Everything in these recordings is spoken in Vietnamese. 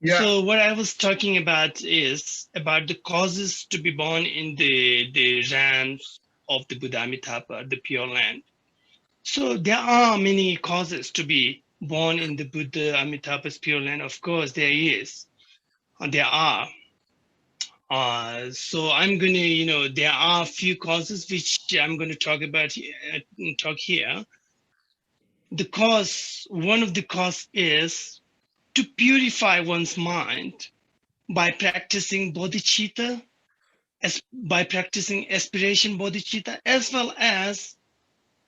Yeah. So what I was talking about is about the causes to be born in the realms of the Buddha Amitabha, the Pure Land. So there are many causes to be born in the Buddha Amitabha's Pure Land. Of course, there is. There are. So I'm going to, there are a few causes which I'm going to talk about, talk here. The cause, one of the cause is to purify one's mind by practicing bodhicitta, by practicing aspiration bodhicitta, as well as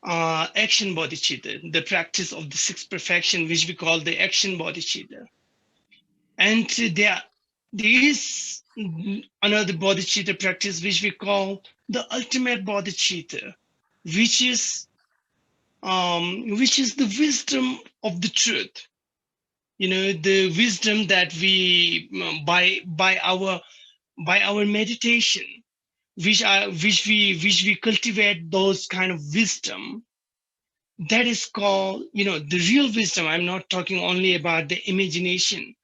action bodhicitta, the practice of the sixth perfection, which we call the action bodhicitta. And there is another bodhicitta practice, which we call the ultimate bodhicitta, which is the wisdom of the truth. The wisdom that we by our meditation, which we cultivate those kind of wisdom, that is called, the real wisdom. I'm not talking only about the imagination,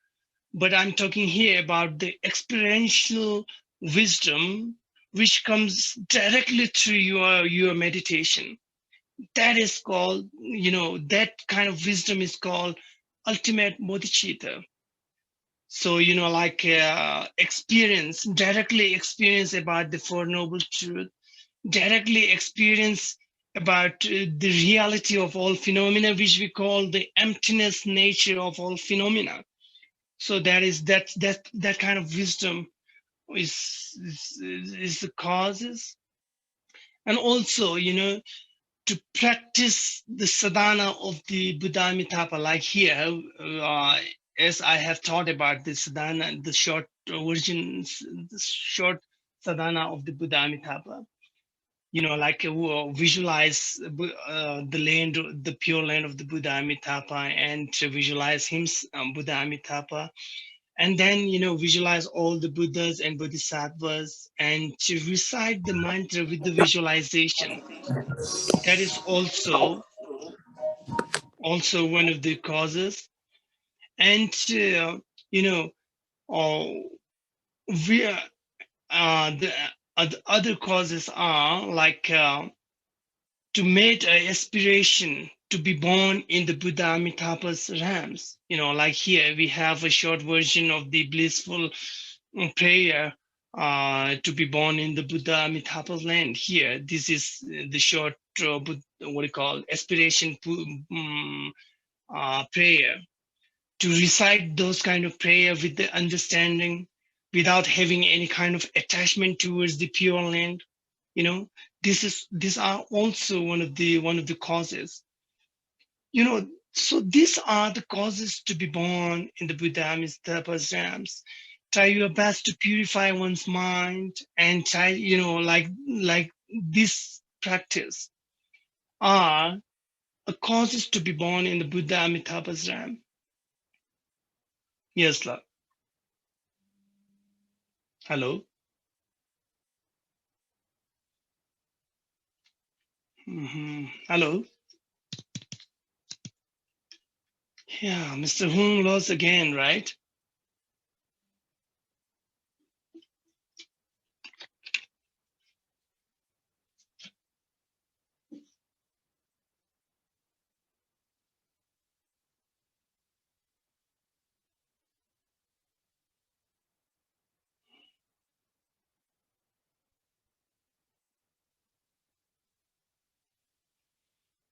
but I'm talking here about the experiential wisdom which comes directly through your meditation. That is called, that kind of wisdom is called ultimate bodhicitta. So, like directly experience about the Four Noble Truth, directly experience about the reality of all phenomena, which we call the emptiness nature of all phenomena. So that kind of wisdom is the causes. And also, to practice the sadhana of the Buddha Amitabha, like here, as I have taught about the sadhana, the short versions, the short sadhana of the Buddha Amitabha, like visualize the land, the pure land of the Buddha Amitabha, and to visualize him, Buddha Amitabha, and then visualize all the Buddhas and Bodhisattvas, and to recite the mantra with the visualization. That is also one of the causes. And you know we the other causes are like to make an aspiration to be born in the Buddha Amitabha's realms. Like here we have a short version of the blissful prayer to be born in the Buddha Amitabha's land. Here, this is the short, what do you call, aspiration prayer. To recite those kind of prayer with the understanding, without having any kind of attachment towards the pure land. you know these are also one of the causes. So these are the causes to be born in the Buddha Amitabha's realms. Try your best to purify one's mind, and try, like this practice are a causes to be born in the Buddha Amitabha's realm. Yes, love. Hello. Hello. Yeah, Mr. Hung lost again, right?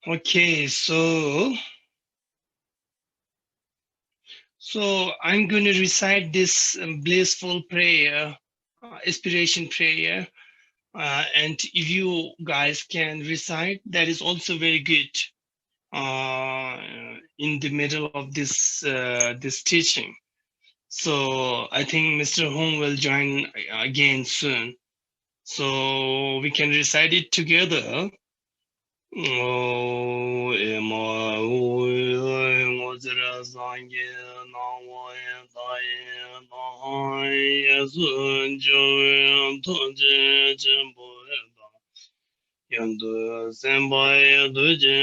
Okay, so I'm going to recite this blissful prayer, inspiration prayer, and if you guys can recite, that is also very good. In the middle of this teaching, so I think Mr. Hong will join again soon, so we can recite it together. Oh, Emma, Mozra Zange, Nawaye, Daye, Nahaye, Sunjoe, Tonje, Jimbo, Yandu, Sembaye, Duje,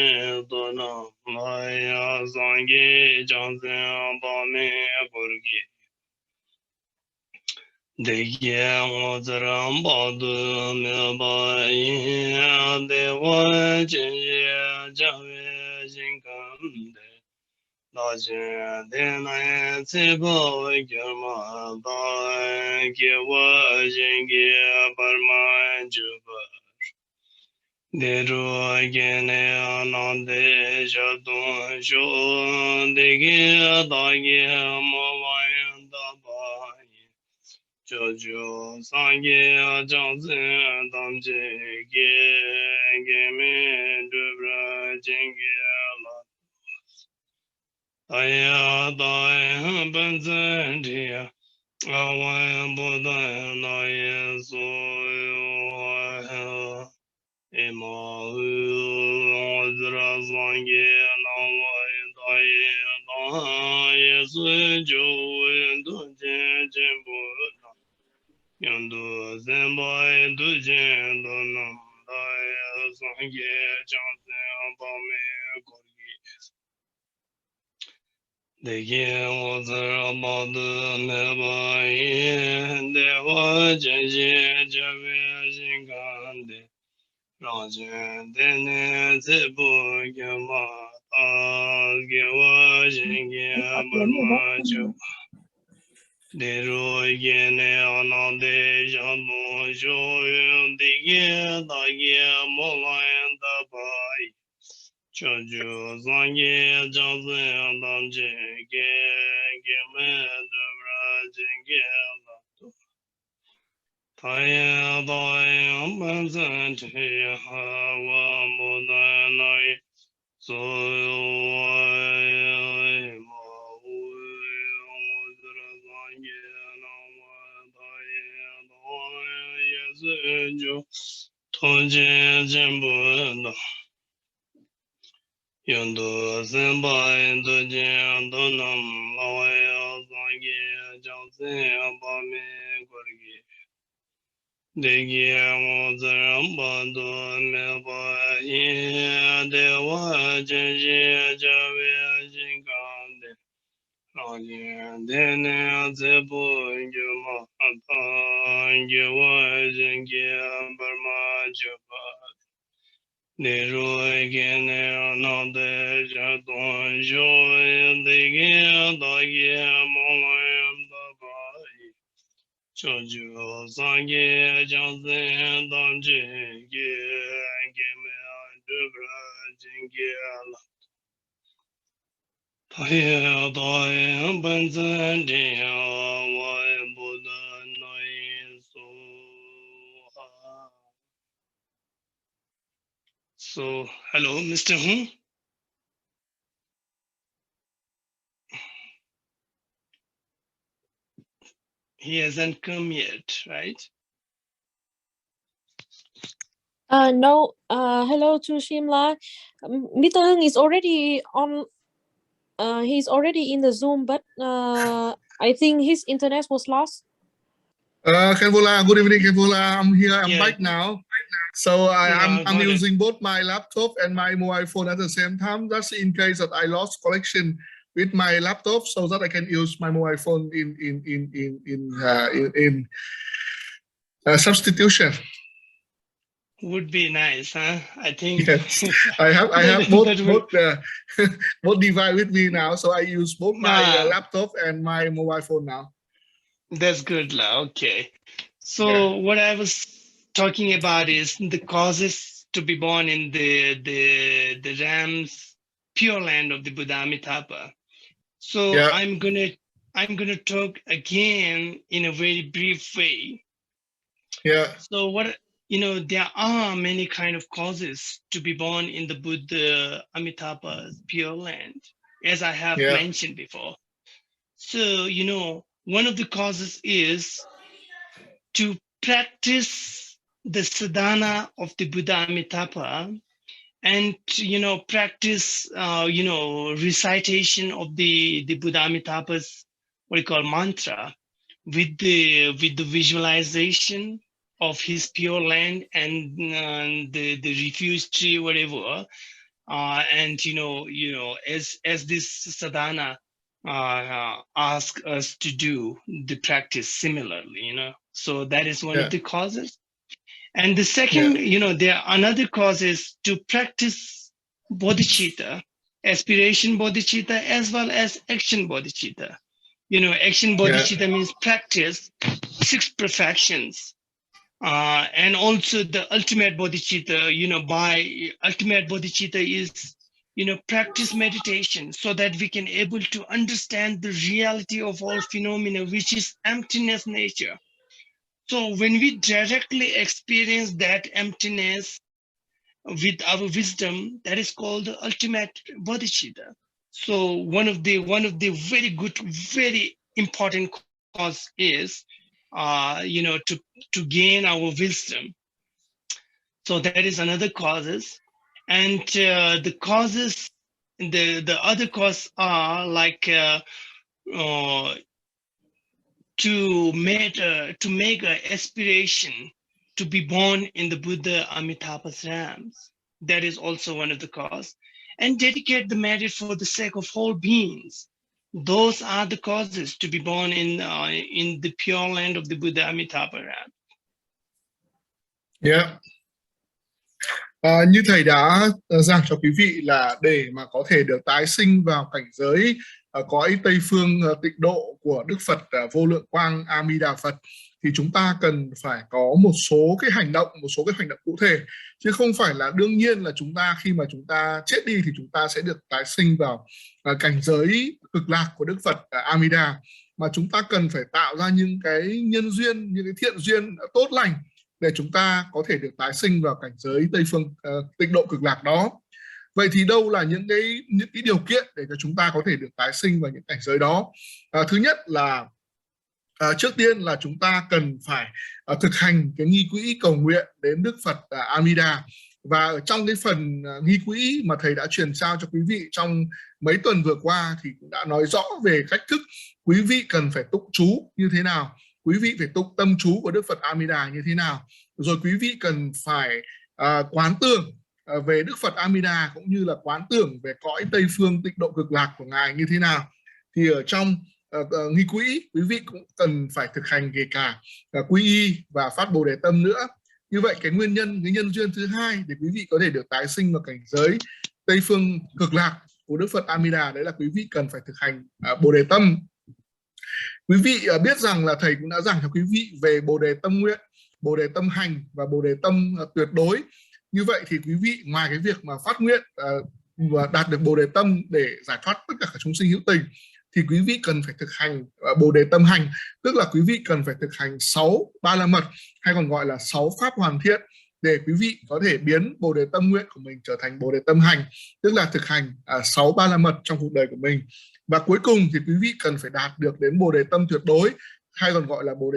Dona, Maya, Zange, Janzen, Bame, Burgi. De ye zaram badu me ba yin de wa jin ye jawe jin kam de la jin de na se bo ge ma ba ge wa jin ge par ma ju ba de ro ge ne anan de ja don jo de ge da ge mo wa yan da ba Jojo Sangye Johnson Damje Game Dubra Jingi Aya Daya Banzandia Awan Buddha Naya Soyo Ema Ozra Sangye Nawai Daya Daya Sujo Duje Jimbo Yandu Zembai Dujen Donam Daya Sangye Jansen Bame Gorgi Degi Wazar Abadu Mebai Dewa Jenji Jabe Jingande Rajan Dene Zebu Gyama Gewa Jingya Burma Dero yene anande jano joyon dige dage molayan da bay çocuğu zange cazı adamcı geme dövra cenge taya dayan benzen te hava modanay soy Toje Jembo Yondo Zemba Indo Jendo Nam Lawaya Zangi Jansi Abame Gorgi Degi Mozaramba Do Meba Ye Dewa Jenji Javi Jingande Rajan Dene Zebu Yuma Atan Yewa Jingi Burma Jaba Nero Gene Anande Jadon Joy Digi Dagi Molayam Dabai Choju Sangi Jansen Damji Geme Dubra Jingi Taya Daya Banzan Dia Wai Buddha Nai Soha. So, hello, Mr. Hung. He hasn't come yet, right? No. Hello to Shimla. Mr. Hưng is already on. He's already in the Zoom, but I think his internet was lost. Khenpo, good evening, Khenpo. I'm here. I'm Yeah. back now. So I'm got it. using both my laptop and my mobile phone at the same time. That's in case that I lost connection with my laptop, so that I can use my mobile phone in substitution. Would be nice, huh? I think. Yes, I have both device with me now, so I use both my laptop and my mobile phone now. That's good, lah. Okay. So what I was talking about is the causes to be born in the Ram's pure land of the Buddha Amitabha. So I'm gonna talk again in a very brief way. Yeah. So there are many kind of causes to be born in the Buddha Amitabha's pure land, as I have mentioned before. So one of the causes is to practice the sadhana of the Buddha Amitabha, and practice recitation of the Buddha Amitabha's what you call mantra with the visualization of his pure land and the refuge tree, whatever, and as this sadhana ask us to do the practice similarly, So that is one of the causes. And the second, there are another cause is to practice bodhicitta, aspiration bodhicitta, as well as action bodhicitta. Action bodhicitta means practice 6 perfections. And also the ultimate bodhicitta, by ultimate bodhicitta is, practice meditation so that we can able to understand the reality of all phenomena, which is emptiness nature. So when we directly experience that emptiness with our wisdom, that is called the ultimate bodhicitta. So one of the very good, very important cause is, to gain our wisdom. So that is another causes, and the causes, the other causes are like to make an aspiration to be born in the Buddha Amitabha's realms. That is also one of the causes. And dedicate the merit for the sake of all beings. Those are the causes to be born in the pure land of the Buddha Amitabha realm. Như thầy đã giảng cho quý vị là để mà có thể được tái sinh vào cảnh giới cõi Tây phương tịnh độ của Đức Phật vô lượng quang A Di Đà Phật, thì chúng ta cần phải có một số cái hành động cụ thể, chứ không phải là đương nhiên là chúng ta khi mà chúng ta chết đi thì chúng ta sẽ được tái sinh vào cảnh giới cực lạc của Đức Phật A Di Đà, mà chúng ta cần phải tạo ra những cái nhân duyên, những cái thiện duyên tốt lành để chúng ta có thể được tái sinh vào cảnh giới Tây phương tịnh độ cực lạc đó. Vậy thì đâu là những cái điều kiện để cho chúng ta có thể được tái sinh vào những cảnh giới đó? Thứ nhất là trước tiên là chúng ta cần phải thực hành cái nghi quỹ cầu nguyện đến Đức Phật AMi Đà. Và ở trong cái phần nghi quỹ mà thầy đã truyền trao cho quý vị trong mấy tuần vừa qua thì cũng đã nói rõ về cách thức quý vị cần phải tụng chú như thế nào, quý vị phải tụng tâm chú của Đức Phật AMi Đà như thế nào, rồi quý vị cần phải quán tưởng về Đức Phật AMi Đà cũng như là quán tưởng về cõi Tây phương tịnh độ cực lạc của Ngài như thế nào. Thì ở trong nghi quỹ, quý vị cũng cần phải thực hành kể cả quy y và phát bồ đề tâm nữa. Như vậy cái nhân duyên thứ hai để quý vị có thể được tái sinh vào cảnh giới Tây phương cực lạc của Đức Phật AMi Đà, đấy là quý vị cần phải thực hành bồ đề tâm. Quý vị biết rằng là thầy cũng đã giảng cho quý vị về bồ đề tâm nguyện, bồ đề tâm hành và bồ đề tâm tuyệt đối. Như vậy thì quý vị ngoài cái việc mà phát nguyện và đạt được bồ đề tâm để giải thoát tất cả các chúng sinh hữu tình, thì quý vị cần phải thực hành bồ đề tâm hành, tức là quý vị cần phải thực hành 6 ba la mật hay còn gọi là 6 pháp hoàn thiện để quý vị có thể biến bồ đề tâm nguyện của mình trở thành bồ đề tâm hành, tức là thực hành 6 ba la mật trong cuộc đời của mình. Và cuối cùng thì quý vị cần phải đạt được đến bồ đề tâm tuyệt đối hay còn gọi là bồ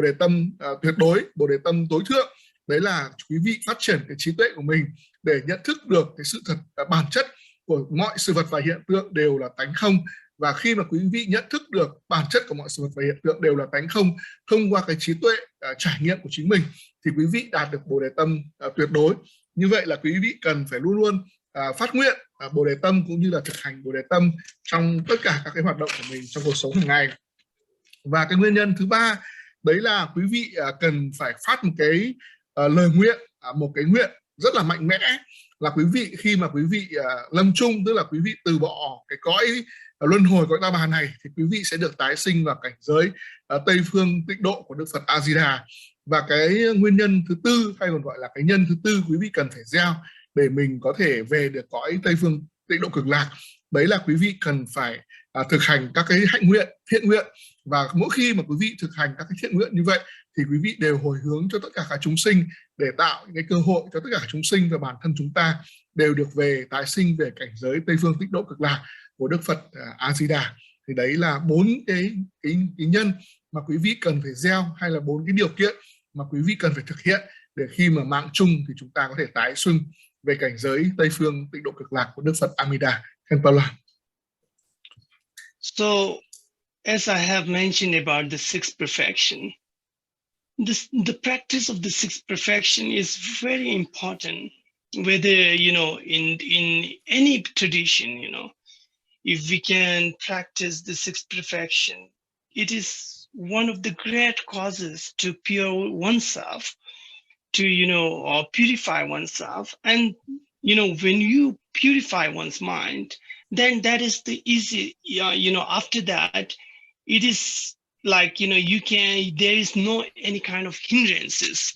đề tâm tuyệt đối, bồ đề tâm tối thượng. Đấy là quý vị phát triển cái trí tuệ của mình để nhận thức được cái sự thật bản chất của mọi sự vật và hiện tượng đều là tánh không. Và khi mà quý vị nhận thức được bản chất của mọi sự vật và hiện tượng đều là tánh không thông qua cái trí tuệ trải nghiệm của chính mình, thì quý vị đạt được bồ đề tâm tuyệt đối. Như vậy là quý vị cần phải luôn luôn phát nguyện bồ đề tâm cũng như là thực hành bồ đề tâm trong tất cả các cái hoạt động của mình trong cuộc sống hàng ngày. Và cái nguyên nhân thứ ba đấy là quý vị cần phải phát một cái lời nguyện, một cái nguyện rất là mạnh mẽ, là quý vị khi mà quý vị lâm chung, tức là quý vị từ bỏ cái cõi luân hồi, cõi ta bà này, thì quý vị sẽ được tái sinh vào cảnh giới Tây phương tịnh độ của Đức Phật A Di Đà. Và cái nguyên nhân thứ tư hay còn gọi là cái nhân thứ tư quý vị cần phải gieo để mình có thể về được cõi Tây phương tịnh độ cực lạc, đấy là quý vị cần phải thực hành các cái hạnh nguyện, thiện nguyện. Và mỗi khi mà quý vị thực hành các cái thiện nguyện như vậy thì quý vị đều hồi hướng cho tất cả các chúng sinh để tạo những cái cơ hội cho tất cả các chúng sinh và bản thân chúng ta đều được về tái sinh về cảnh giới Tây phương tịnh độ cực lạc của Đức Phật A Di Đà. Thì đấy là 4 cái nhân mà quý vị cần phải gieo, hay là 4 cái điều kiện mà quý vị cần phải thực hiện để khi mà mạng chung thì chúng ta có thể tái sinh về cảnh giới Tây phương tịnh độ cực lạc của Đức Phật AMi Đà. Khenpo Tsultim. So, as I have mentioned about the sixth perfection, the practice of the sixth perfection is very important. Whether in any tradition, if we can practice the sixth perfection, it is one of the great causes to pure oneself, to, or purify oneself. And, when you purify one's mind, then that is the easy, after that, it is like, there is no any kind of hindrances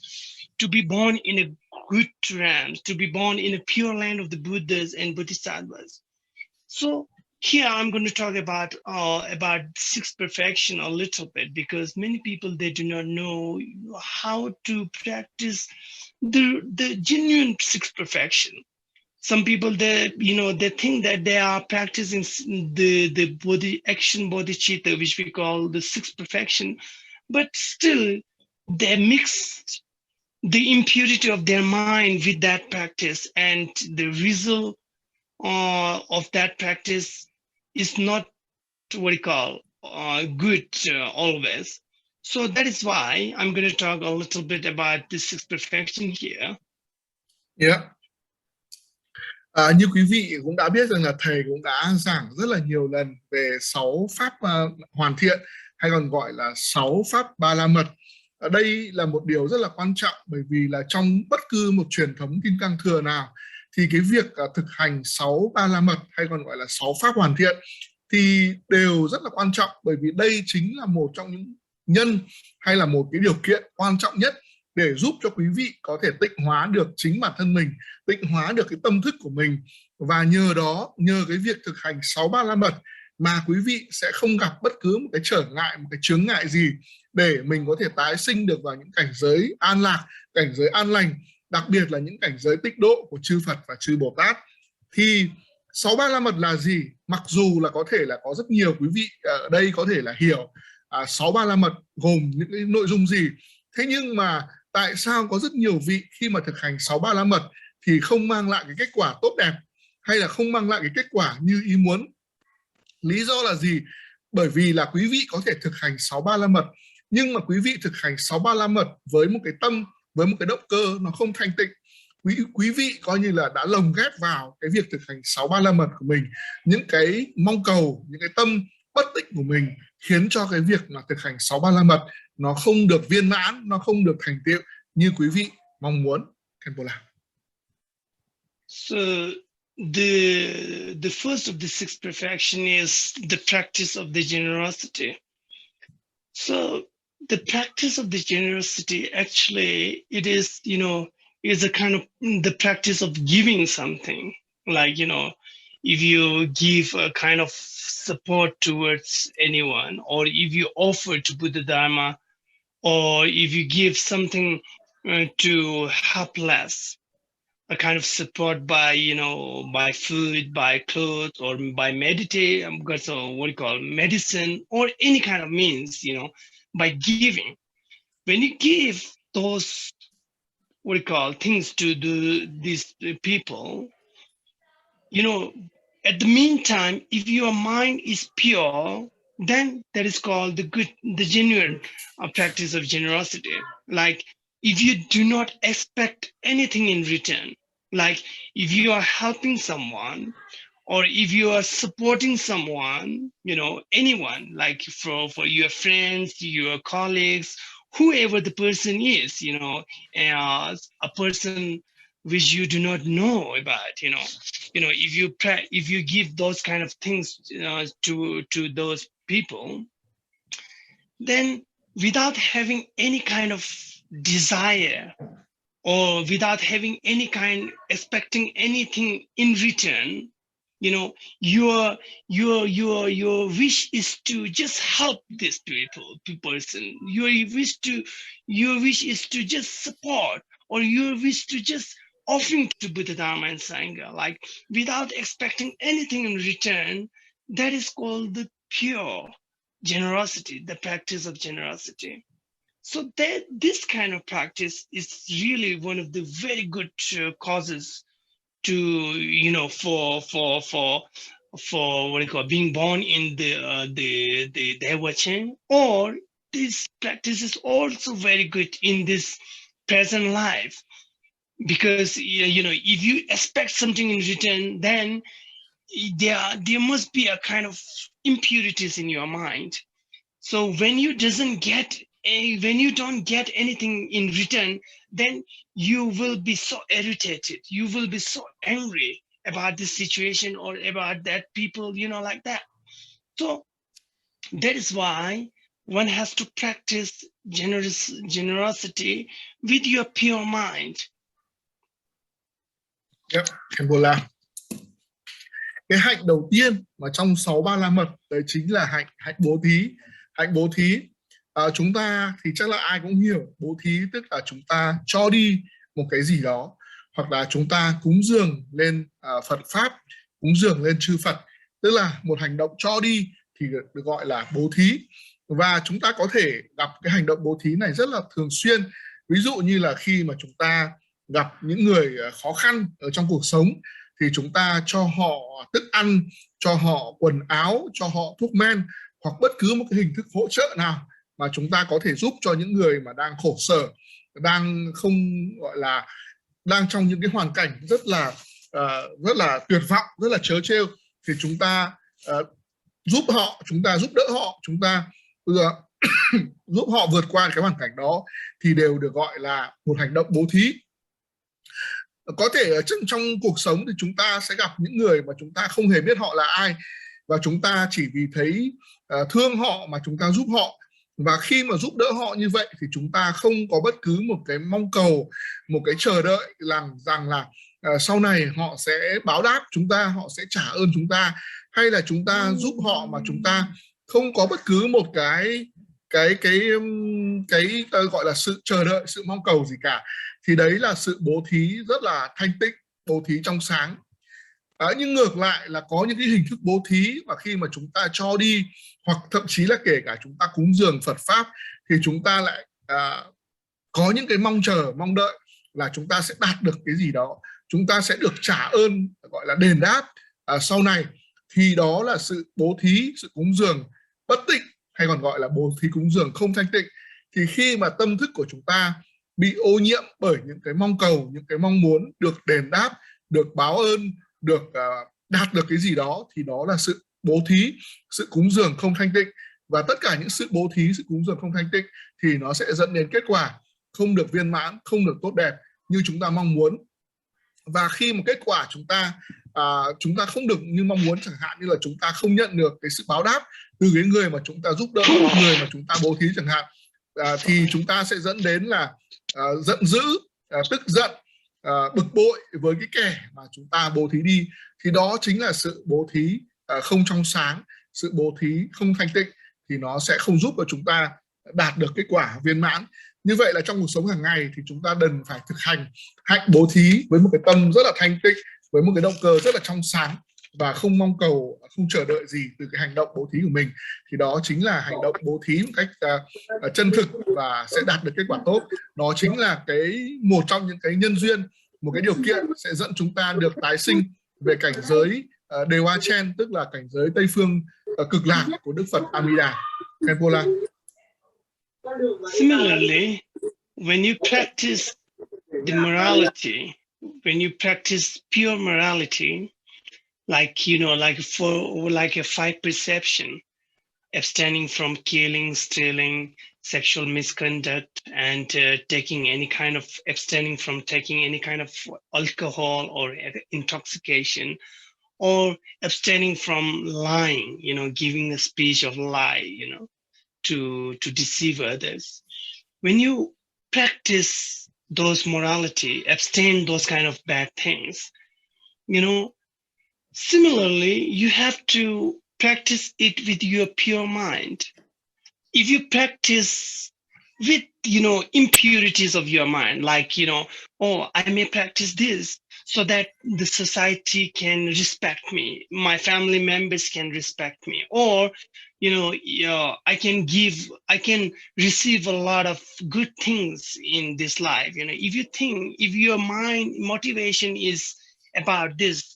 to be born in a good realm, to be born in a pure land of the Buddhas and Bodhisattvas. So here I'm going to talk about sixth perfection a little bit, because many people, they do not know how to practice the genuine sixth perfection. Some people, they think that they are practicing the body action bodhicitta, which we call the sixth perfection, but still they mix the impurity of their mind with that practice, and the result of that practice is not what we call good always. So that is why I'm going to talk a little bit about the sixth perfection here. Yeah. Như quý vị cũng đã biết rằng là thầy cũng đã giảng rất là nhiều lần về 6 pháp hoàn thiện, hay còn gọi là 6 pháp ba la mật. Đây là một điều rất là quan trọng, bởi vì là trong bất cứ một truyền thống Kim Cang Thừa nào thì cái việc thực hành 6 ba la mật, hay còn gọi là 6 pháp hoàn thiện, thì đều rất là quan trọng, bởi vì đây chính là một trong những nhân hay là một cái điều kiện quan trọng nhất để giúp cho quý vị có thể tịnh hóa được chính bản thân mình, tịnh hóa được cái tâm thức của mình. Và nhờ đó, nhờ cái việc thực hành 6 ba la mật mà quý vị sẽ không gặp bất cứ một cái trở ngại, một cái chướng ngại gì để mình có thể tái sinh được vào những cảnh giới an lạc, cảnh giới an lành, đặc biệt là những cảnh giới tịnh độ của chư Phật và chư Bồ Tát. Thì 6 ba la mật là gì? Mặc dù là có thể là có rất nhiều quý vị ở đây có thể là hiểu 6 ba la mật gồm những cái nội dung gì, thế nhưng mà tại sao có rất nhiều vị khi mà thực hành 6 ba la mật thì không mang lại cái kết quả tốt đẹp, hay là không mang lại cái kết quả như ý muốn? Lý do là gì? Bởi vì là quý vị có thể thực hành 6 ba la mật, nhưng mà quý vị thực hành 6 ba la mật với một cái tâm, với một cái động cơ nó không thanh tịnh. Quý vị coi như là đã lồng ghép vào cái việc thực hành 6 ba la mật của mình những cái mong cầu, những cái tâm bất tịnh của mình, khiến cho cái việc mà thực hành 6 ba la mật nó không được viên mãn, nó không được thành tựu như quý vị mong muốn. Khenpo La. So the first of the six perfection is the practice of the generosity. So the practice of the generosity, actually, it is, is a kind of the practice of giving something. Like, if you give a kind of support towards anyone, or if you offer to Buddha Dharma, or if you give something to helpless, a kind of support by, by food, by clothes, or by meditate, so what you call medicine, or any kind of means, by giving. When you give those, what you call, things to these people, at the meantime, if your mind is pure, then that is called the genuine practice of generosity. Like, if you do not expect anything in return, like if you are helping someone, or if you are supporting someone, anyone, like for your friends, your colleagues, whoever the person is, a person which you do not know about, if you give those kind of things to those people, then without having any kind of desire, or without having any kind, expecting anything in return, your wish is to just help this person. Your wish is to just support, or your wish to just offering to Buddha Dharma and Sangha, like without expecting anything in return. That is called the pure generosity, the practice of generosity. So that this kind of practice is really one of the very good causes to, for what you call being born in the Deva chain. Or this practice is also very good in this present life, because if you expect something in return, then there must be a kind of impurities in your mind. So when you don't get anything in return, then you will be so irritated. You will be so angry about this situation or about that people, like that. So that is why one has to practice generosity with your pure mind. Yep, Khenpo La. Cái hạnh đầu tiên mà trong 6 ba la mật đấy chính là hạnh bố thí. Hạnh bố thí chúng ta thì chắc là ai cũng hiểu, bố thí tức là chúng ta cho đi một cái gì đó, hoặc là chúng ta cúng dường lên Phật pháp, cúng dường lên chư Phật, tức là một hành động cho đi thì được gọi là bố thí. Và chúng ta có thể gặp cái hành động bố thí này rất là thường xuyên. Ví dụ như là khi mà chúng ta gặp những người khó khăn ở trong cuộc sống thì chúng ta cho họ thức ăn, cho họ quần áo, cho họ thuốc men, hoặc bất cứ một cái hình thức hỗ trợ nào mà chúng ta có thể giúp cho những người mà đang khổ sở, đang không gọi là đang trong những cái hoàn cảnh rất là tuyệt vọng, rất là trớ trêu, thì chúng ta giúp họ, chúng ta giúp đỡ họ, chúng ta giúp họ vượt qua cái hoàn cảnh đó, thì đều được gọi là một hành động bố thí. Có thể ở trong cuộc sống thì chúng ta sẽ gặp những người mà chúng ta không hề biết họ là ai, và chúng ta chỉ vì thấy thương họ mà chúng ta giúp họ. Và khi mà giúp đỡ họ như vậy thì chúng ta không có bất cứ một cái mong cầu, một cái chờ đợi rằng là sau này họ sẽ báo đáp chúng ta, họ sẽ trả ơn chúng ta, hay là chúng ta giúp họ mà chúng ta không có bất cứ một cái gọi là sự chờ đợi, sự mong cầu gì cả. Thì đấy là sự bố thí rất là thanh tịnh, bố thí trong sáng. Nhưng ngược lại là có những cái hình thức bố thí mà khi mà chúng ta cho đi, hoặc thậm chí là kể cả chúng ta cúng dường Phật pháp, thì chúng ta lại có những cái mong chờ, mong đợi là chúng ta sẽ đạt được cái gì đó, chúng ta sẽ được trả ơn, gọi là đền đáp sau này. Thì đó là sự bố thí, sự cúng dường bất tịnh, hay còn gọi là bố thí cúng dường không thanh tịnh. Thì khi mà tâm thức của chúng ta bị ô nhiễm bởi những cái mong cầu, những cái mong muốn được đền đáp, được báo ơn, được đạt được cái gì đó, thì đó là sự bố thí, sự cúng dường không thanh tịnh. Và tất cả những sự bố thí, sự cúng dường không thanh tịnh thì nó sẽ dẫn đến kết quả không được viên mãn, không được tốt đẹp như chúng ta mong muốn. Và khi một kết quả chúng ta không được như mong muốn, chẳng hạn như là chúng ta không nhận được cái sự báo đáp từ cái người mà chúng ta giúp đỡ, người mà chúng ta bố thí chẳng hạn, thì chúng ta sẽ dẫn đến là giận dữ, tức giận, bực bội với cái kẻ mà chúng ta bố thí đi. Thì đó chính là sự bố thí không trong sáng, sự bố thí không thanh tịnh, thì nó sẽ không giúp cho chúng ta đạt được kết quả viên mãn. Như vậy là trong cuộc sống hàng ngày thì chúng ta cần phải thực hành hạnh bố thí với một cái tâm rất là thanh tịnh, với một cái động cơ rất là trong sáng, và không mong cầu, không chờ đợi gì từ cái hành động bố thí của mình. Thì đó chính là hành động bố thí một cách chân thực và sẽ đạt được kết quả tốt. Nó chính là một trong những cái nhân duyên, một cái điều kiện sẽ dẫn chúng ta được tái sinh về cảnh giới Đều A Chen, tức là cảnh giới Tây phương cực lạc của Đức Phật AMi Đà. Khenpo La. Similarly, when you practice the morality, when you practice pure morality, like like a five perception, abstaining from killing, stealing, sexual misconduct, and abstaining from taking any kind of alcohol or intoxication, or abstaining from lying, giving a speech of lie, to deceive others. When you practice those morality, abstain those kind of bad things, similarly, you have to practice it with your pure mind. If you practice with, impurities of your mind, like, I may practice this so that the society can respect me, my family members can respect me, or, I can receive a lot of good things in this life. If your mind motivation is about this,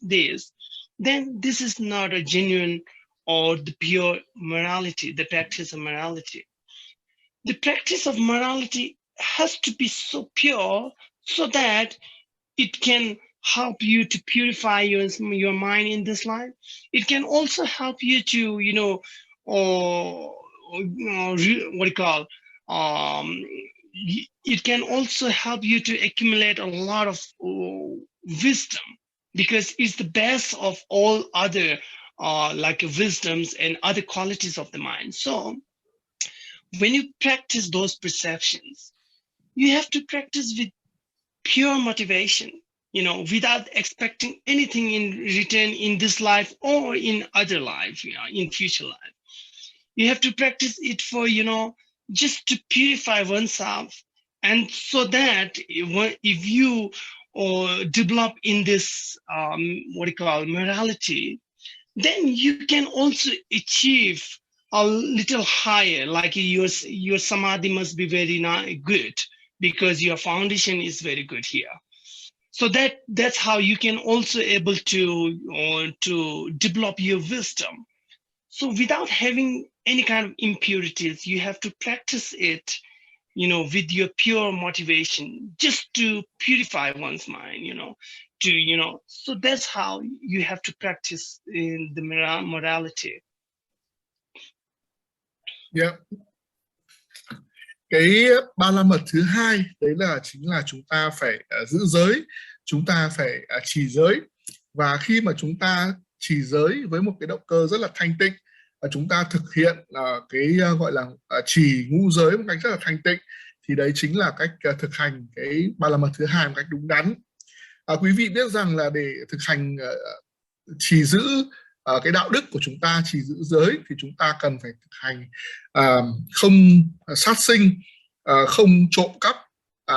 then this is not a genuine or the pure morality, the practice of morality. The practice of morality has to be so pure so that it can help you to purify your mind in this life. It can also help you to, what do you call, it can also help you to accumulate a lot of wisdom, because it's the best of all other like wisdoms and other qualities of the mind. So when you practice those perceptions, you have to practice with pure motivation, without expecting anything in return in this life or in other life, in future life. You have to practice it for, just to purify oneself. And so that if you develop in this, morality, then you can also achieve a little higher, like your samadhi must be very good, because your foundation is very good here. So that's how you can also able to develop your wisdom. So without having any kind of impurities, you have to practice it, with your pure motivation, just to purify one's mind, so that's how you have to practice in the morality. Yeah. Cái ba la mật thứ hai đấy chính là chúng ta phải giữ giới, chúng ta phải trì giới. Và khi mà chúng ta trì giới với một cái động cơ rất là thanh tịnh, chúng ta thực hiện cái gọi là trì ngũ giới một cách rất là thanh tịnh, thì đấy chính là cách thực hành cái ba la mật thứ hai một cách đúng đắn. Quý vị biết rằng là để thực hành trì giữ cái đạo đức của chúng ta, trì giữ giới, thì chúng ta cần phải thực hành không sát sinh, không trộm cắp,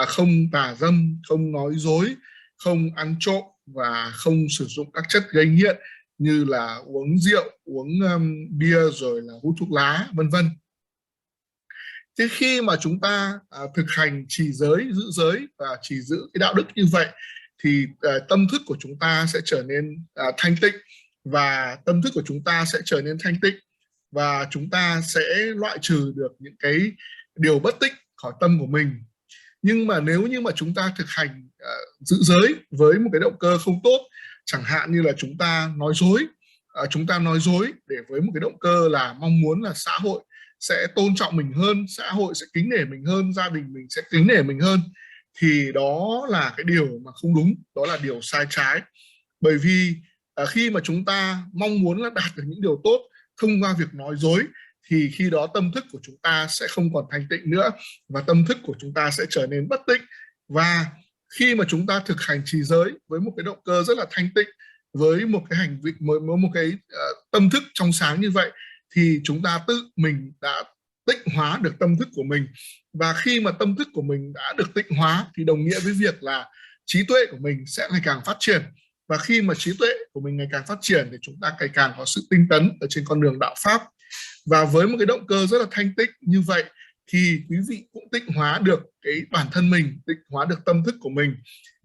không tà dâm, không nói dối, không ăn trộm và không sử dụng các chất gây nghiện như là uống rượu, uống bia, rồi là hút thuốc lá, vân vân. Thế khi mà chúng ta thực hành trì giới, giữ giới và trì giữ cái đạo đức như vậy, thì tâm thức của chúng ta sẽ trở nên thanh tịnh, và tâm thức của chúng ta sẽ trở nên thanh tịnh, và chúng ta sẽ loại trừ được những cái điều bất tịnh khỏi tâm của mình. Nhưng mà nếu như mà chúng ta thực hành giữ giới với một cái động cơ không tốt, chẳng hạn như là chúng ta nói dối để với một cái động cơ là mong muốn là xã hội sẽ tôn trọng mình hơn, xã hội sẽ kính nể mình hơn, gia đình mình sẽ kính nể mình hơn, thì đó là cái điều mà không đúng, đó là điều sai trái. Bởi vì khi mà chúng ta mong muốn là đạt được những điều tốt thông qua việc nói dối, thì khi đó tâm thức của chúng ta sẽ không còn thanh tịnh nữa, và tâm thức của chúng ta sẽ trở nên bất tịnh. Và khi mà chúng ta thực hành trì giới với một cái động cơ rất là thanh tịnh, với một cái hành vi, một cái tâm thức trong sáng như vậy, thì chúng ta tự mình đã tịnh hóa được tâm thức của mình. Và khi mà tâm thức của mình đã được tịnh hóa, thì đồng nghĩa với việc là trí tuệ của mình sẽ ngày càng phát triển. Và khi mà trí tuệ của mình ngày càng phát triển, thì chúng ta ngày càng có sự tinh tấn ở trên con đường đạo pháp. Và với một cái động cơ rất là thanh tịnh như vậy, thì quý vị cũng tịnh hóa được cái bản thân mình, tịnh hóa được tâm thức của mình,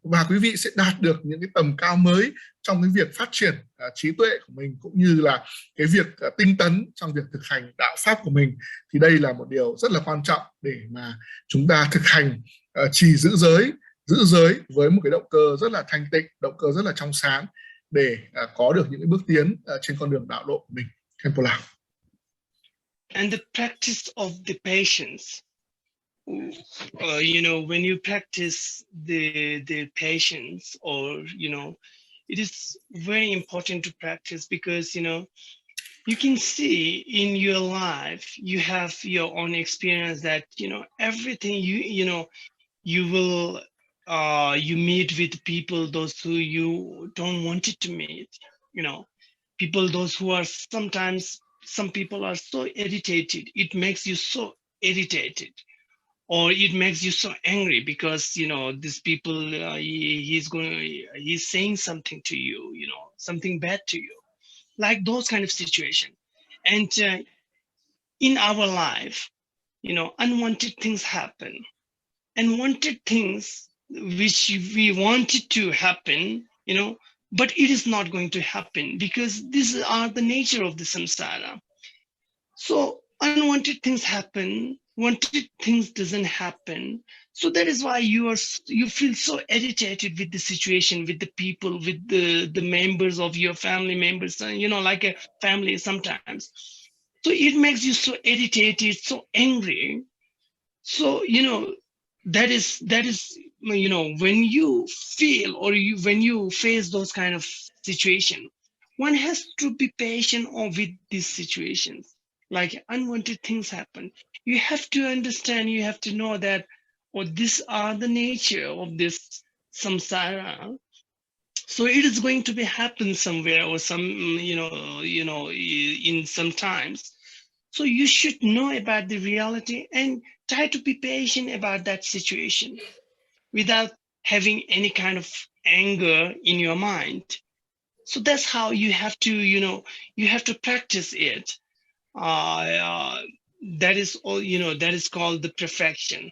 và quý vị sẽ đạt được những cái tầm cao mới trong cái việc phát triển trí tuệ của mình, cũng như là cái việc tinh tấn trong việc thực hành đạo pháp của mình. Thì đây là một điều rất là quan trọng để mà chúng ta thực hành trì giữ giới với một cái động cơ rất là thanh tịnh, động cơ rất là trong sáng, để có được những cái bước tiến trên con đường đạo độ của mình. Khenpo Lao. And the practice of the patience, when you practice the patience, or it is very important to practice, because you can see in your life, you have your own experience that everything you will you meet with people, those who you don't want it to meet, people, those who are sometimes, some people are so irritated, it makes you so irritated, or it makes you so angry, because these people, he's saying something to you, something bad to you, like those kind of situation. And in our life, unwanted things happen, and wanted things which we wanted to happen, but it is not going to happen, because these are the nature of the samsara. So unwanted things happen, wanted things doesn't happen. So that is why you feel so agitated with the situation, with the people, with the members of your family members, like a family sometimes. So it makes you so irritated, so angry. So that is when you feel or when you face those kind of situation, one has to be patient with these situations. Like unwanted things happen, you have to understand, you have to know that, or these are the nature of this samsara. So it is going to be happen somewhere or some in some times. So you should know about the reality and try to be patient about that situation without having any kind of anger in your mind. So that's how you have to, you have to practice it. That is all, that is called the perfection,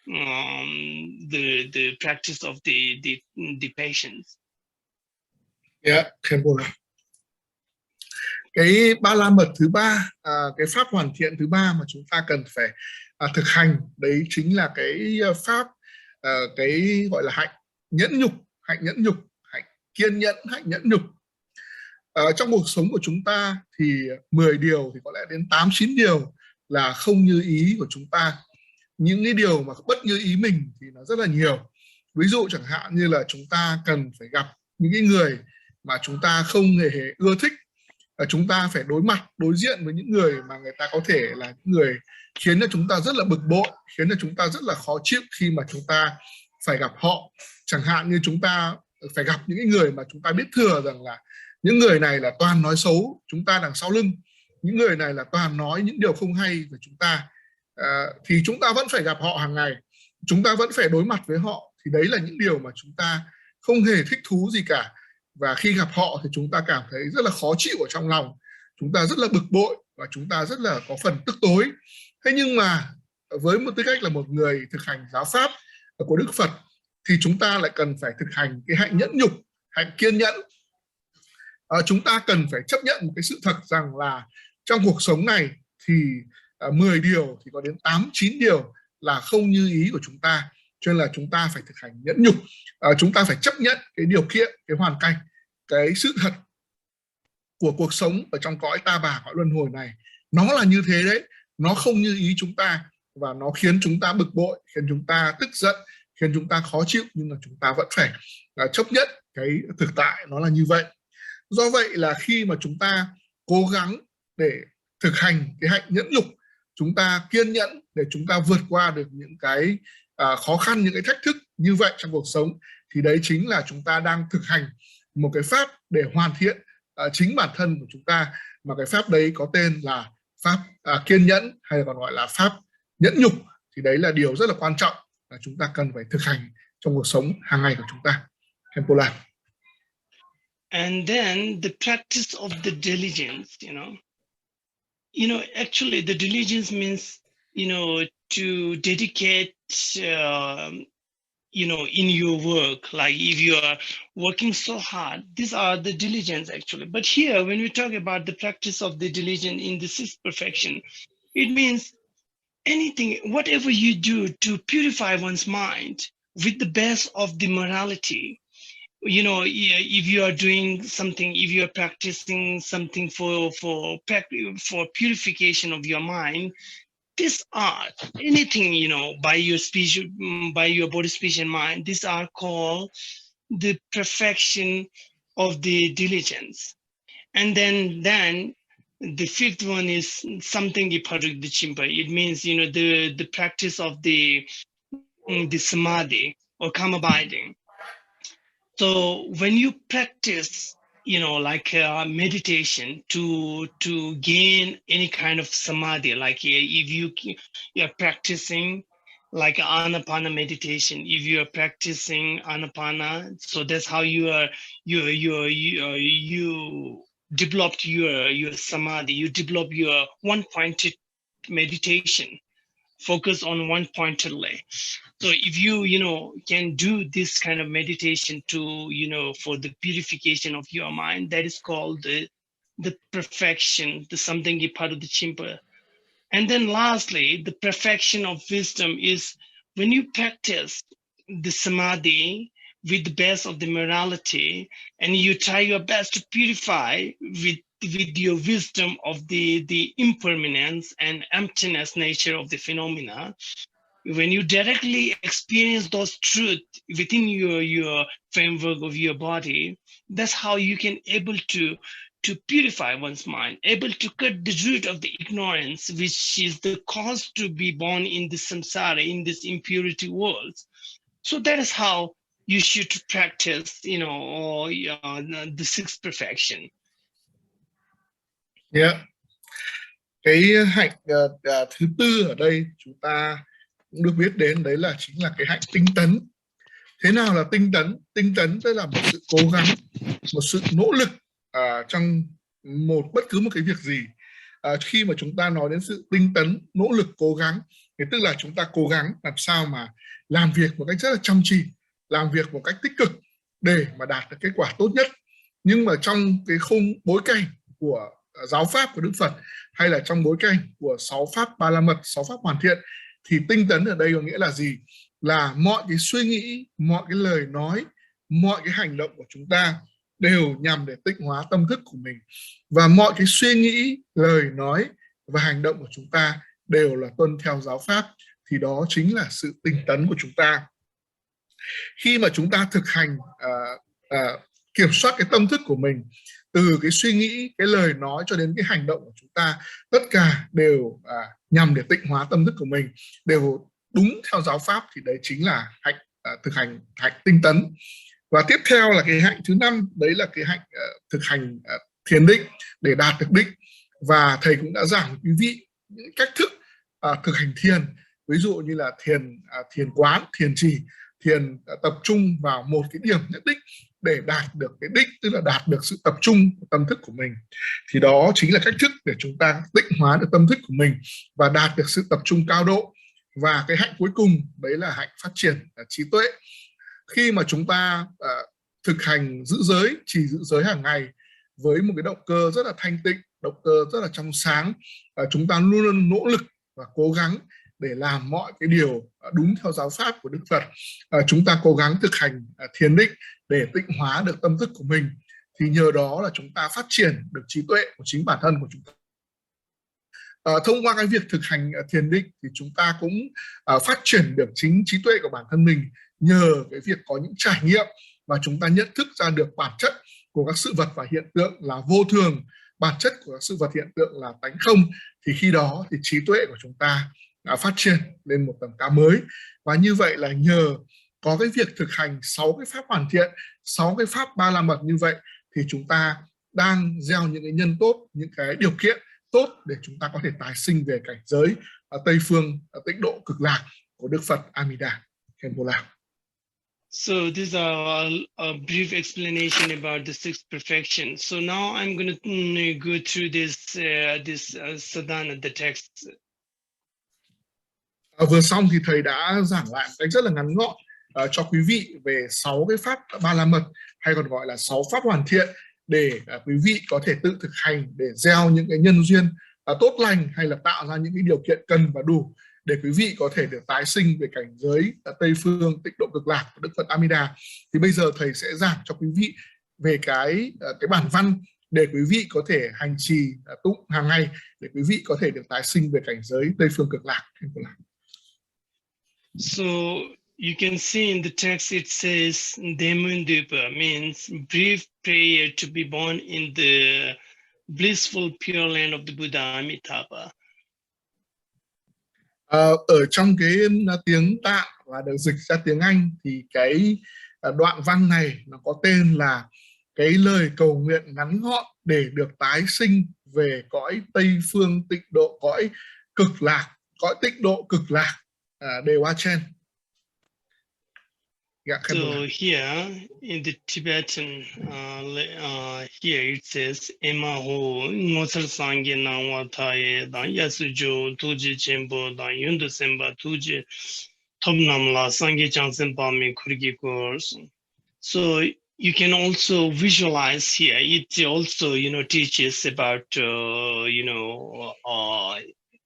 the practice of the patience. Yeah, Khenpo. Cái ba la mật thứ ba, cái pháp hoàn thiện thứ ba mà chúng ta cần phải thực hành, đấy chính là cái pháp, cái gọi là hạnh nhẫn nhục, hạnh kiên nhẫn, hạnh nhẫn nhục. Trong cuộc sống của chúng ta thì 10 điều thì có lẽ đến 8-9 điều là không như ý của chúng ta. Những cái điều mà bất như ý mình thì nó rất là nhiều. Ví dụ chẳng hạn như là chúng ta cần phải gặp những cái người mà chúng ta không hề ưa thích. Chúng ta phải đối diện với những người mà người ta có thể là những người khiến cho chúng ta rất là bực bội, khiến cho chúng ta rất là khó chịu khi mà chúng ta phải gặp họ. Chẳng hạn như chúng ta phải gặp những người mà chúng ta biết thừa rằng là những người này là toàn nói xấu chúng ta đằng sau lưng, những người này là toàn nói những điều không hay về chúng ta, thì chúng ta vẫn phải gặp họ hàng ngày, chúng ta vẫn phải đối mặt với họ. Thì đấy là những điều mà chúng ta không hề thích thú gì cả. Và khi gặp họ thì chúng ta cảm thấy rất là khó chịu ở trong lòng, chúng ta rất là bực bội và chúng ta rất là có phần tức tối. Thế nhưng mà với một tư cách là một người thực hành giáo pháp của Đức Phật thì chúng ta lại cần phải thực hành cái hạnh nhẫn nhục, hạnh kiên nhẫn. Chúng ta cần phải chấp nhận một cái sự thật rằng là trong cuộc sống này thì 10 điều thì có đến 8-9 điều là không như ý của chúng ta. Cho nên là chúng ta phải thực hành nhẫn nhục, chúng ta phải chấp nhận cái điều kiện, cái hoàn cảnh, cái sự thật của cuộc sống ở trong cõi ta bà, cõi luân hồi này. Nó là như thế đấy, nó không như ý chúng ta và nó khiến chúng ta bực bội, khiến chúng ta tức giận, khiến chúng ta khó chịu, nhưng mà chúng ta vẫn phải chấp nhận cái thực tại nó là như vậy. Do vậy là khi mà chúng ta cố gắng để thực hành cái hạnh nhẫn nhục, chúng ta kiên nhẫn để chúng ta vượt qua được những cái khó khăn, những cái thách thức như vậy trong cuộc sống, thì đấy chính là chúng ta đang thực hành một cái pháp để hoàn thiện chính bản thân của chúng ta, mà cái pháp đấy có tên là pháp kiên nhẫn, hay còn gọi là pháp nhẫn nhục. Thì đấy là điều rất là quan trọng là chúng ta cần phải thực hành trong cuộc sống hàng ngày của chúng ta. Khenpo La. And then the practice of the diligence, actually the diligence means, to dedicate, in your work. Like if you are working so hard, these are the diligence actually. But here, when we talk about the practice of the diligence in the sixth perfection, it means anything, whatever you do to purify one's mind with the best of the morality. If you are doing something, if you are practicing something for purification of your mind, this art, anything, by your speech, by your body, speech, and mind, these are called the perfection of the diligence. And then the fifth one is something chimpa. It means, the practice of the samadhi or calm abiding. So when you practice, like meditation to gain any kind of samadhi, like if you're practicing like anapana meditation, if you are practicing anapana, so that's how you developed your samadhi, you develop your one-pointed meditation, focus on one point only. So if you can do this kind of meditation to for the purification of your mind, that is called the perfection, the something part of the chimpa. And then lastly, the perfection of wisdom is when you practice the samadhi with the best of the morality, and you try your best to purify with your wisdom of the impermanence and emptiness nature of the phenomena. When you directly experience those truths within your framework of your body, that's how you can able to purify one's mind, able to cut the root of the ignorance, which is the cause to be born in this samsara, in this impurity world. So that is how you should practice, the sixth perfection. Yeah. Cái hạnh thứ tư ở đây chúng ta cũng được biết đến, đấy là chính là cái hạnh tinh tấn. Thế nào là tinh tấn? Tinh tấn tức là một sự cố gắng, một sự nỗ lực trong bất cứ một cái việc gì. Khi mà chúng ta nói đến sự tinh tấn, nỗ lực, cố gắng, thì tức là chúng ta cố gắng làm sao mà làm việc một cách rất là chăm chỉ, làm việc một cách tích cực để mà đạt được kết quả tốt nhất. Nhưng mà trong cái khung bối cảnh của giáo pháp của Đức Phật, hay là trong bối cảnh của 6 pháp ba la mật, 6 pháp hoàn thiện, thì tinh tấn ở đây có nghĩa là gì? Là mọi cái suy nghĩ, mọi cái lời nói, mọi cái hành động của chúng ta đều nhằm để tịnh hóa tâm thức của mình. Và mọi cái suy nghĩ, lời nói và hành động của chúng ta đều là tuân theo giáo pháp. Thì đó chính là sự tinh tấn của chúng ta. Khi mà chúng ta thực hành kiểm soát cái tâm thức của mình, từ cái suy nghĩ, cái lời nói cho đến cái hành động của chúng ta, tất cả đều nhằm để tịnh hóa tâm thức của mình, đều đúng theo giáo pháp, thì đấy chính là hạnh thực hành hạnh tinh tấn. Và tiếp theo là cái hạnh thứ 5, đấy là cái hạnh thực hành thiền định để đạt được định. Và thầy cũng đã giảng quý vị những cách thức thực hành thiền, ví dụ như là thiền quán, thiền trì, thiền tập trung vào một cái điểm nhất định để đạt được cái định, tức là đạt được sự tập trung của tâm thức của mình. Thì đó chính là cách thức để chúng ta tịnh hóa được tâm thức của mình và đạt được sự tập trung cao độ. Và cái hạnh cuối cùng đấy là hạnh phát triển trí tuệ. Khi mà chúng ta thực hành giữ giới, trì giữ giới hàng ngày với một cái động cơ rất là thanh tịnh, động cơ rất là trong sáng, chúng ta luôn luôn nỗ lực và cố gắng để làm mọi cái điều đúng theo giáo pháp của Đức Phật. Chúng ta cố gắng thực hành thiền định để tịnh hóa được tâm thức của mình, thì nhờ đó là chúng ta phát triển được trí tuệ của chính bản thân của chúng ta. Thông qua cái việc thực hành thiền định thì chúng ta cũng phát triển được chính trí tuệ của bản thân mình, nhờ cái việc có những trải nghiệm và chúng ta nhận thức ra được bản chất của các sự vật và hiện tượng là vô thường, bản chất của các sự vật hiện tượng là tánh không. Thì khi đó thì trí tuệ của chúng ta đã phát triển lên một tầm cao mới. Và như vậy là nhờ có cái việc thực hành 6 cái pháp hoàn thiện, 6 cái pháp ba la mật như vậy, thì chúng ta đang gieo những cái nhân tốt, những cái điều kiện tốt để chúng ta có thể tái sinh về cảnh giới Tây phương tịnh độ cực lạc của Đức Phật AMi Đà. Khenpo La. So these are a brief explanation about the sixth perfection. So now I'm going to go through this sadhana, the text. Vừa xong thì thầy đã giảng lại một cách rất là ngắn gọn cho quý vị về 6 cái pháp ba la mật, hay còn gọi là 6 pháp hoàn thiện, để quý vị có thể tự thực hành để gieo những cái nhân duyên tốt lành, hay là tạo ra những cái điều kiện cần và đủ để quý vị có thể được tái sinh về cảnh giới Tây phương tịnh độ cực lạc của Đức Phật AMi Đà. Thì bây giờ thầy sẽ giảng cho quý vị về cái bản văn để quý vị có thể hành trì tụng hàng ngày để quý vị có thể được tái sinh về cảnh giới Tây phương cực lạc. So you can see in the text it says Demundupa, means brief prayer to be born in the blissful pure land of the Buddha Amitabha. Ở trong cái tiếng Tạng và được dịch ra tiếng Anh thì cái đoạn văn này nó có tên là cái lời cầu nguyện ngắn gọn để được tái sinh về cõi Tây phương tịnh độ, cõi cực lạc, cõi tịnh độ cực lạc, Dewachen. So here in the Tibetan, here it says Emaho Ngosar Sangye Nangwa Taye Dan Yasujo Tuji Chembo Dan Yundu Semba Tuji Topnamla Sangye Changsempa Mi Kurgi course. So you can also visualize here. It also, teaches about,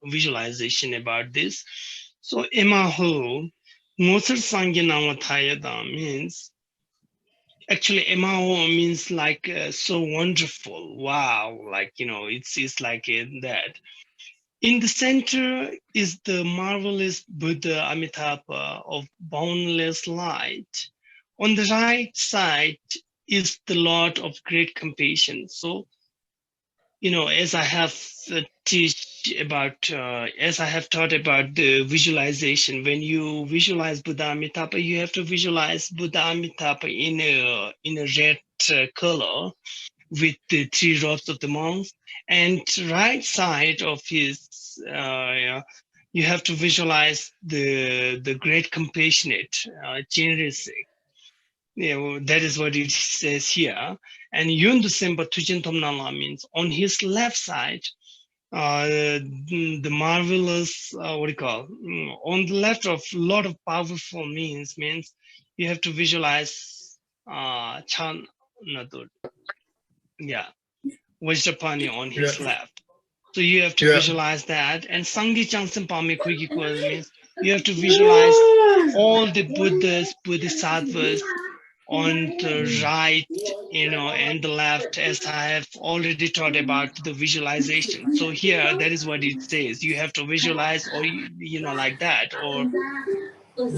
visualization about this. So emaho ngosar sanginama thayada means, actually emaho means like so wonderful, wow, like, you know, it's like that. In the center is the marvelous Buddha Amitabha of boundless light. On the right side is the Lord of great compassion. So, you know, as I have taught about the visualization, when you visualize Buddha Amitabha, you have to visualize Buddha Amitabha in a red color with the 3 robes of the monks, and right side of his you have to visualize the great compassionate, generous. You know, that is what it says here. And Yundu Semba Tujin Tomnala means on his left side, the marvelous, what do you call? On the left of lot of powerful means you have to visualize Chan Nadur. Yeah, Vajrapani on his left. So you have to visualize that. And Sanghi Changsen Pame Kuikikwa means you have to visualize all the Buddhas, Bodhisattvas on the right, you know, and the left, as I have already taught about the visualization. So here, that is what it says. You have to visualize, or, you know, like that, or... Không,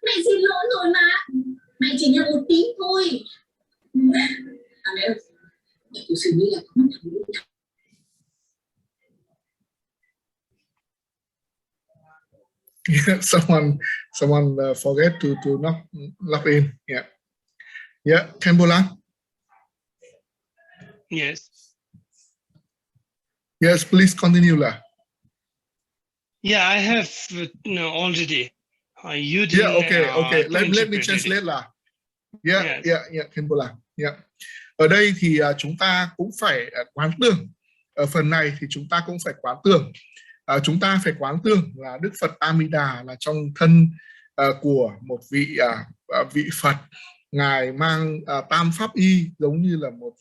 mẹ xin lỗi rồi mà. Mẹ chỉ nhận một tí thôi. Mẹ ơi, mẹ cứ xử lý là có mất thằng nữa. Someone forget to not log in. Yeah, Khenpo. Yes. Yes, please continue, La. Yeah, I have already. You did. Yeah, okay. Let me translate, La. Yeah, Khenpo. Yeah. Ở đây thì chúng ta cũng phải quán tưởng. Ở phần này thì chúng ta cũng phải quán tưởng. Chúng ta phải quán tưởng là Đức Phật AMi Đà là trong thân của một vị Phật. Ngài mang tam pháp y giống như là một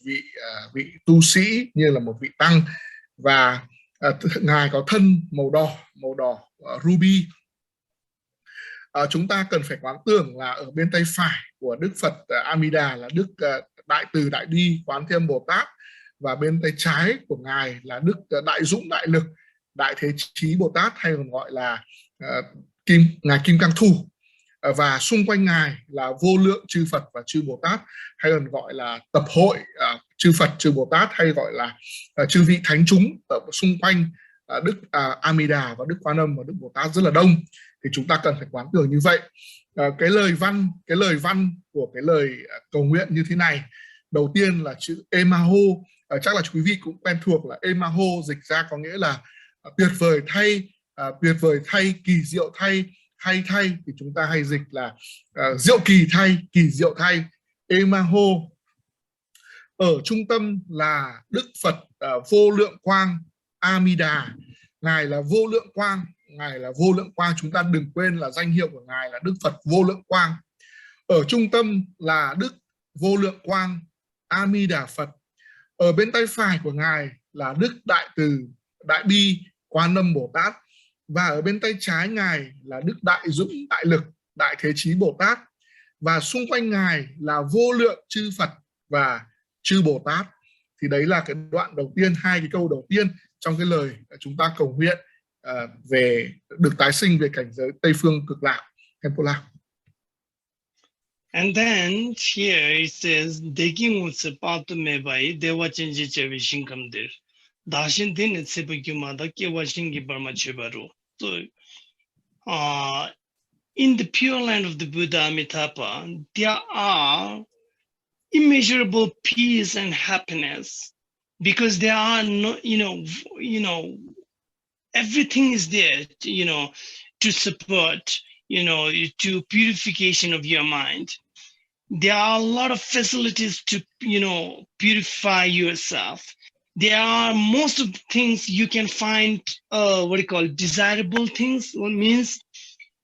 vị tu sĩ, như là một vị tăng, và Ngài có thân màu đỏ ruby. Chúng ta cần phải quán tưởng là ở bên tay phải của Đức Phật AMi Đà là Đức Đại Từ Đại Bi Quán Thế Âm Bồ Tát, và bên tay trái của Ngài là Đức Đại Dũng Đại Lực Đại Thế Chí Bồ Tát, hay còn gọi là Ngài Kim Cang Thủ. Và xung quanh Ngài là vô lượng chư Phật và chư Bồ Tát, hay còn gọi là tập hội chư Phật chư Bồ Tát, hay gọi là chư vị thánh chúng ở xung quanh Đức AMi Đà và Đức Quan Âm và Đức Bồ Tát rất là đông. Thì chúng ta cần phải quán tưởng như vậy. Cái lời văn của cái lời cầu nguyện như thế này. Đầu tiên là chữ emaho, chắc là quý vị cũng quen thuộc là emaho dịch ra có nghĩa là tuyệt vời thay, kỳ diệu thay, hay thay, thì chúng ta hay dịch là diệu kỳ thay, kỳ diệu thay, emaho. Ở trung tâm là Đức Phật vô lượng quang AMi Đà. Ngài là vô lượng quang, Ngài là vô lượng quang. Chúng ta đừng quên là danh hiệu của Ngài là Đức Phật vô lượng quang. Ở trung tâm là Đức vô lượng quang AMi Đà Phật. Ở bên tay phải của Ngài là Đức Đại Từ Đại Bi Quan Âm Bồ Tát. Và ở bên tay trái Ngài là Đức Đại Dũng Đại Lực Đại Thế Chí Bồ Tát. Và xung quanh Ngài là vô lượng chư Phật và chư Bồ Tát. Thì đấy là cái đoạn đầu tiên, hai cái câu đầu tiên trong cái lời chúng ta cầu nguyện về được tái sinh về cảnh giới Tây Phương Cực Lạc. And then here it says, "Degi ngutse patu mebai dewa chenji chevi shinkamdir. Dashin din sebukyumada kewa shingi barma chebaru." So, in the pure land of the Buddha Amitabha, there are immeasurable peace and happiness, because there are no, everything is there, to support, to purification of your mind. There are a lot of facilities to, purify yourself. There are most of the things you can find, desirable things, what means,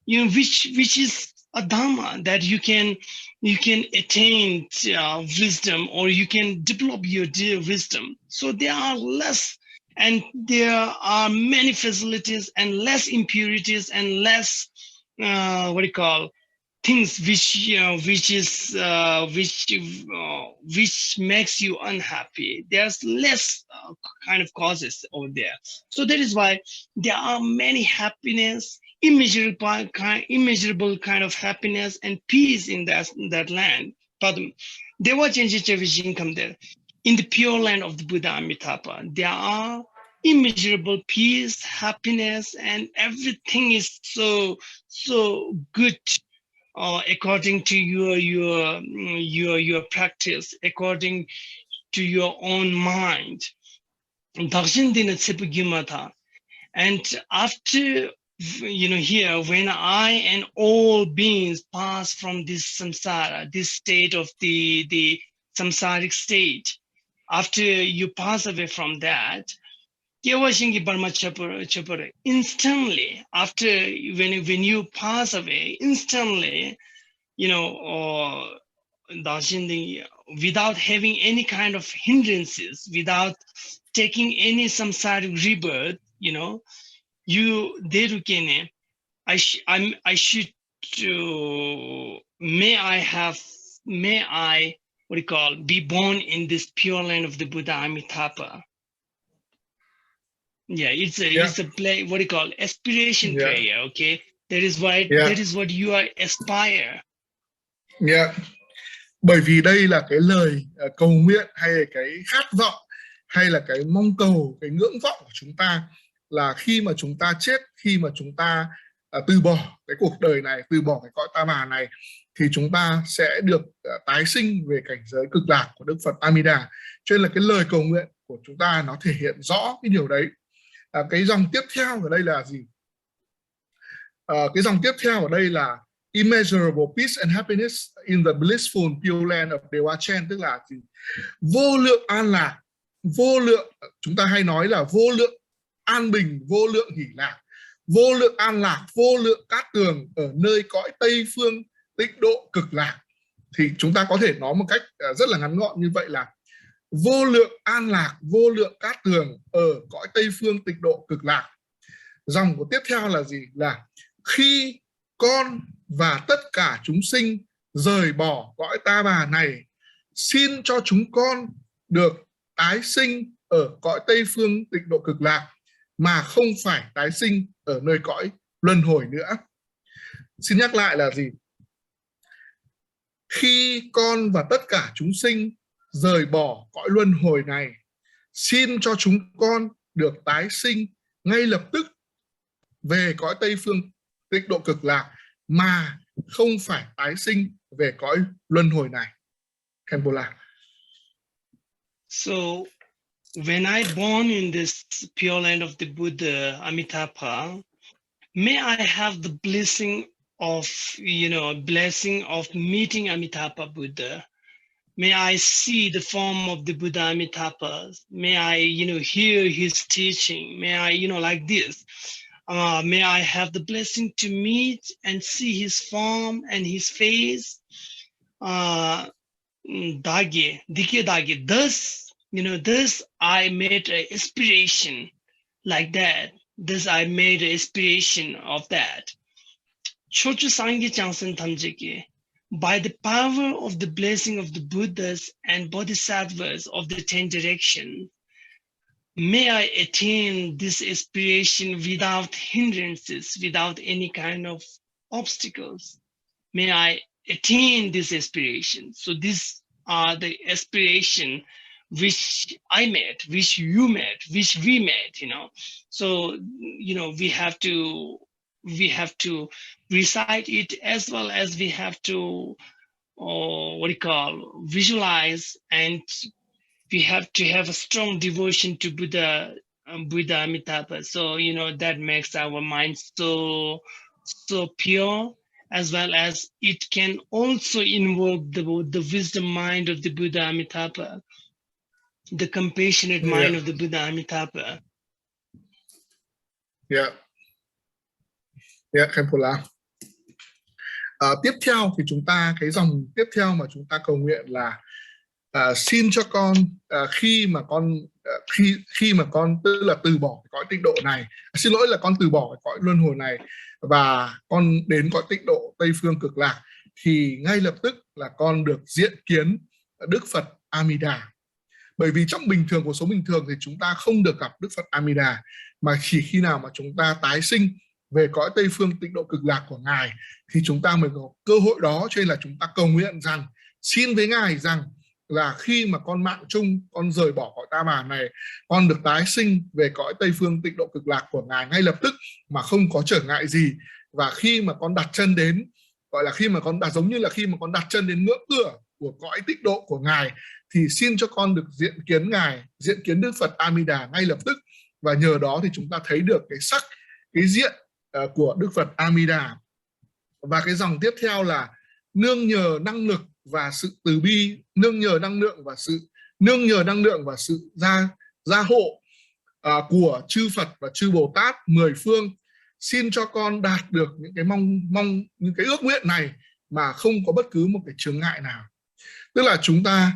which is a dharma that you can attain wisdom, or you can develop your wisdom. So there are less, and there are many facilities and less impurities and less things which makes you unhappy. There's less kind of causes over there. So that is why there are many happiness, immeasurable kind of happiness and peace in that land. Dewa Chenji come there. In the pure land of the Buddha Amitabha, there are immeasurable peace, happiness, and everything is so good. According to your practice, according to your own mind. And after here, when I and all beings pass from this samsara, this state of the samsaric state, after you pass away from that, instantly, after when you pass away, instantly, without having any kind of hindrances, without taking any samsaric rebirth, may I be born in this pure land of the Buddha Amitabha. Yeah, it's a play, aspiration prayer, okay? That is what you are aspire. Yeah. Bởi vì đây là cái lời cầu nguyện, hay là cái khát vọng, hay là cái mong cầu, cái ngưỡng vọng của chúng ta, là khi mà chúng ta chết, khi mà chúng ta từ bỏ cái cuộc đời này, từ bỏ cái cõi ta bà này, thì chúng ta sẽ được tái sinh về cảnh giới cực lạc của Đức Phật AMi Đà. Cho nên là cái lời cầu nguyện của chúng ta nó thể hiện rõ cái điều đấy. Cái dòng tiếp theo ở đây là gì? Cái dòng tiếp theo ở đây là immeasurable peace and happiness in the blissful pure land of Dewa Chen, tức là gì? Vô lượng an lạc, vô lượng, chúng ta hay nói là vô lượng an bình, vô lượng hỷ lạc, vô lượng an lạc, vô lượng cát tường ở nơi cõi Tây phương tịnh độ cực lạc. Thì chúng ta có thể nói một cách rất là ngắn gọn như vậy là vô lượng an lạc, vô lượng cát tường ở cõi Tây phương tịnh độ cực lạc. Dòng của tiếp theo là gì? Là khi con và tất cả chúng sinh rời bỏ cõi ta bà này, xin cho chúng con được tái sinh ở cõi Tây phương tịnh độ cực lạc, mà không phải tái sinh ở nơi cõi luân hồi nữa. Xin nhắc lại là gì? Khi con và tất cả chúng sinh rời bỏ cõi luân hồi này, xin cho chúng con được tái sinh ngay lập tức về cõi Tây phương tịnh độ cực lạc, mà không phải tái sinh về cõi luân hồi này. Khenpo La. So when I born in this pure land of the Buddha Amitabha, may I have the blessing of meeting Amitabha Buddha. May I see the form of the Buddha Amitabha. May I hear his teaching. May I like this. May I have the blessing to meet and see his form and his face. Thus I made an aspiration like that. Thus I made an aspiration of that. Chochu Sangye Changsen Tamjeke, by the power of the blessing of the Buddhas and Bodhisattvas of the 10 directions, may I attain this aspiration without hindrances, without any kind of obstacles. May I attain this aspiration. So these are the aspiration which I met, which you met, which we met, So, we have to recite it, as well as we have to, visualize, and we have to have a strong devotion to Buddha Amitabha. So, that makes our mind so pure, as well as it can also invoke the wisdom mind of the Buddha Amitabha, the compassionate mind of the Buddha Amitabha. Khenpo La. Tiếp theo thì chúng ta, cái dòng tiếp theo mà chúng ta cầu nguyện là xin cho con khi mà con tức là từ bỏ cõi tịnh độ này, xin lỗi là con từ bỏ cõi luân hồi này và con đến cõi tịnh độ Tây phương cực lạc, thì ngay lập tức là con được diện kiến Đức Phật AMi Đà. Bởi vì trong bình thường, cuộc sống bình thường thì chúng ta không được gặp Đức Phật AMi Đà, mà chỉ khi nào mà chúng ta tái sinh về cõi Tây phương tịnh độ cực lạc của Ngài thì chúng ta mới có cơ hội đó. Cho nên là chúng ta cầu nguyện rằng, xin với Ngài rằng là khi mà con mạng chung, con rời bỏ cõi ta bà này, con được tái sinh về cõi Tây phương tịnh độ cực lạc của Ngài ngay lập tức mà không có trở ngại gì. Và khi mà con đặt chân đến, gọi là khi mà con đặt, giống như là khi mà con đặt chân đến ngưỡng cửa của cõi tịnh độ của Ngài, thì xin cho con được diện kiến Ngài, diện kiến Đức Phật AMi Đà ngay lập tức. Và nhờ đó thì chúng ta thấy được cái sắc, cái diện của Đức Phật AMi Đà. Và cái dòng tiếp theo là nương nhờ năng lực và sự từ bi, nương nhờ năng lượng và sự gia hộ của chư Phật và chư Bồ Tát mười phương, xin cho con đạt được những cái những cái ước nguyện này mà không có bất cứ một cái chướng ngại nào. Tức là chúng ta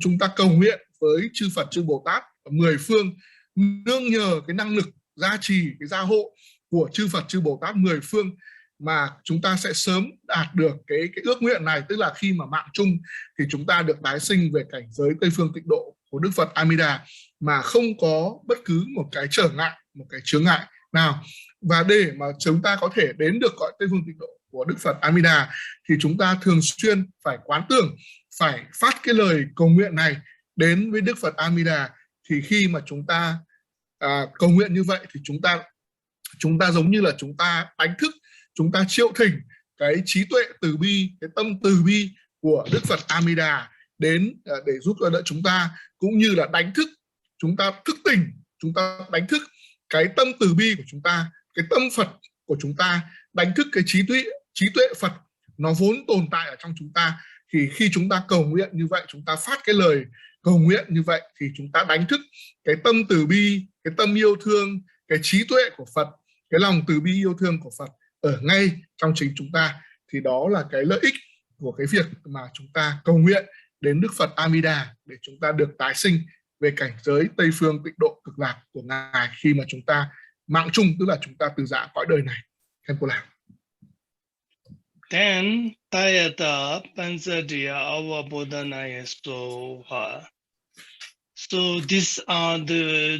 chúng ta cầu nguyện với chư Phật chư Bồ Tát mười phương, nương nhờ cái năng lực gia trì, cái gia hộ của chư Phật chư Bồ Tát mười phương mà chúng ta sẽ sớm đạt được cái ước nguyện này. Tức là khi mà mạng chung thì chúng ta được tái sinh về cảnh giới Tây phương tịnh độ của Đức Phật AMi Đà mà không có bất cứ một cái trở ngại, một cái chướng ngại nào. Và để mà chúng ta có thể đến được cõi Tây phương tịnh độ của Đức Phật AMi Đà thì chúng ta thường xuyên phải quán tưởng, phải phát cái lời cầu nguyện này đến với Đức Phật AMi Đà. Thì khi mà chúng ta cầu nguyện như vậy thì chúng ta giống như là chúng ta đánh thức, chúng ta triệu thỉnh cái trí tuệ từ bi, cái tâm từ bi của Đức Phật AMi Đà đến để giúp đỡ chúng ta, cũng như là đánh thức, chúng ta thức tỉnh, chúng ta đánh thức cái tâm từ bi của chúng ta, cái tâm Phật của chúng ta, đánh thức cái trí tuệ Phật nó vốn tồn tại ở trong chúng ta. Thì khi chúng ta cầu nguyện như vậy, chúng ta phát cái lời cầu nguyện như vậy thì chúng ta đánh thức cái tâm từ bi, cái tâm yêu thương, cái trí tuệ của Phật, cái lòng từ bi yêu thương của Phật ở ngay trong chính chúng ta. Thì đó là cái lợi ích của cái việc mà chúng ta cầu nguyện đến Đức Phật AMi Đà để chúng ta được tái sinh về cảnh giới Tây phương tịnh độ cực lạc của Ngài khi mà chúng ta mạng chung, tức là chúng ta từ giã cõi đời này. Khenpo lạc. Then Tayata Pansadya Avabodhanaya Soha. So these are the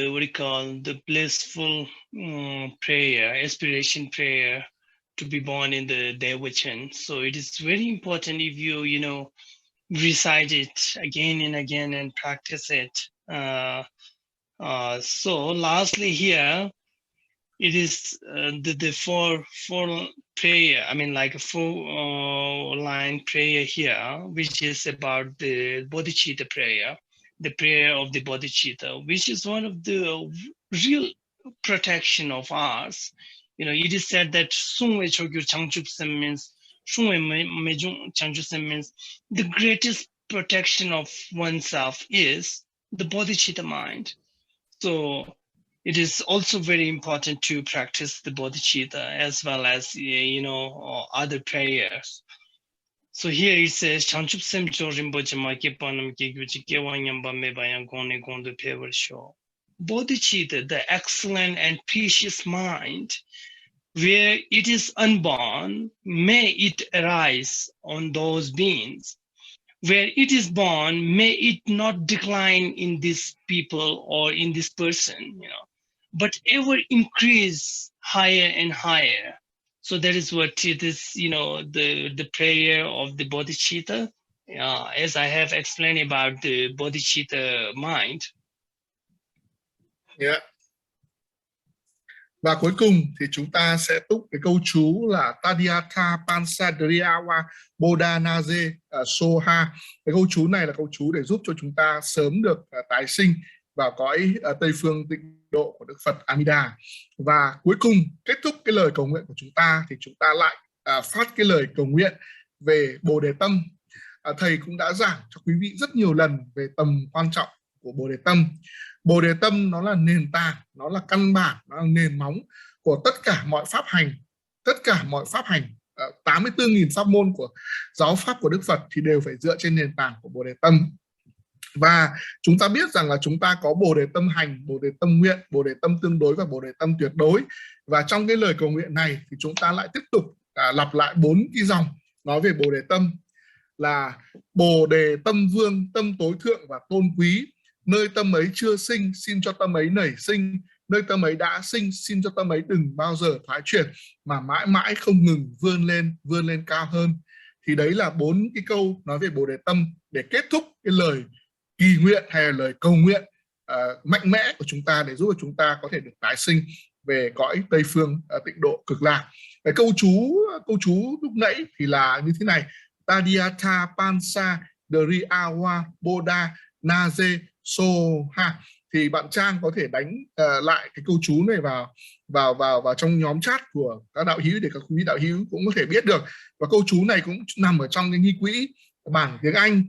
what do you call, the blissful prayer, aspiration prayer to be born in the Devachan. So it is very important if you recite it again and again and practice it. So lastly here, it is the four prayer, I mean like a 4-line prayer here, which is about the bodhicitta prayer, the prayer of the bodhicitta, which is one of the real protection of ours. It is said that Sungwe Chogyu Changchupsem means the greatest protection of oneself is the bodhicitta mind. So it is also very important to practice the bodhicitta as well as other prayers. So here it says Changchupsem Chorimbochama Kepanam Kiguchi Kewanyamba Mebayang Gone Gondo Pever Show. Bodhicitta, the excellent and precious mind, where it is unborn, may it arise on those beings. Where it is born, may it not decline in this people or in this person, but ever increase higher and higher. So that is what it is, the prayer of the bodhicitta, as I have explained about the bodhicitta mind. Yeah. Và cuối cùng thì chúng ta sẽ tụng cái câu chú là Tadhyatha Pansadriyawa Bodhanaze Soha. Cái câu chú này là câu chú để giúp cho chúng ta sớm được tái sinh vào cõi Tây phương tịnh độ của Đức Phật AMi Đà. Và cuối cùng kết thúc cái lời cầu nguyện của chúng ta thì chúng ta lại phát cái lời cầu nguyện về Bồ Đề Tâm. Thầy cũng đã giảng cho quý vị rất nhiều lần về tầm quan trọng của Bồ Đề Tâm. Bồ Đề Tâm nó là nền tảng, nó là căn bản, nó là nền móng của tất cả mọi pháp hành tất cả mọi pháp hành, 84.000 pháp môn của giáo pháp của Đức Phật thì đều phải dựa trên nền tảng của Bồ Đề Tâm. Và chúng ta biết rằng là chúng ta có Bồ Đề Tâm hành, Bồ Đề Tâm nguyện, Bồ Đề Tâm tương đối và Bồ Đề Tâm tuyệt đối. Và trong cái lời cầu nguyện này thì chúng ta lại tiếp tục lặp lại 4 cái dòng nói về Bồ Đề Tâm, là Bồ Đề Tâm Vương, tâm tối thượng và tôn quý. Nơi tâm ấy chưa sinh, xin cho tâm ấy nảy sinh. Nơi tâm ấy đã sinh, xin cho tâm ấy đừng bao giờ thoái chuyển, mà mãi mãi không ngừng vươn lên cao hơn. Thì đấy là 4 cái câu nói về Bồ Đề Tâm để kết thúc cái lời kỳ nguyện hay là lời cầu nguyện mạnh mẽ của chúng ta, để giúp cho chúng ta có thể được tái sinh về cõi Tây Phương Tịnh Độ Cực Lạc. Cái câu chú lúc nãy thì là như thế này: Tadiyatha Pansa Driawa Boda Naze Soha. Thì bạn Trang có thể đánh lại cái câu chú này vào trong nhóm chat của các đạo hữu để các quý vị đạo hữu cũng có thể biết được. Và câu chú này cũng nằm ở trong cái nghi quỹ bản tiếng Anh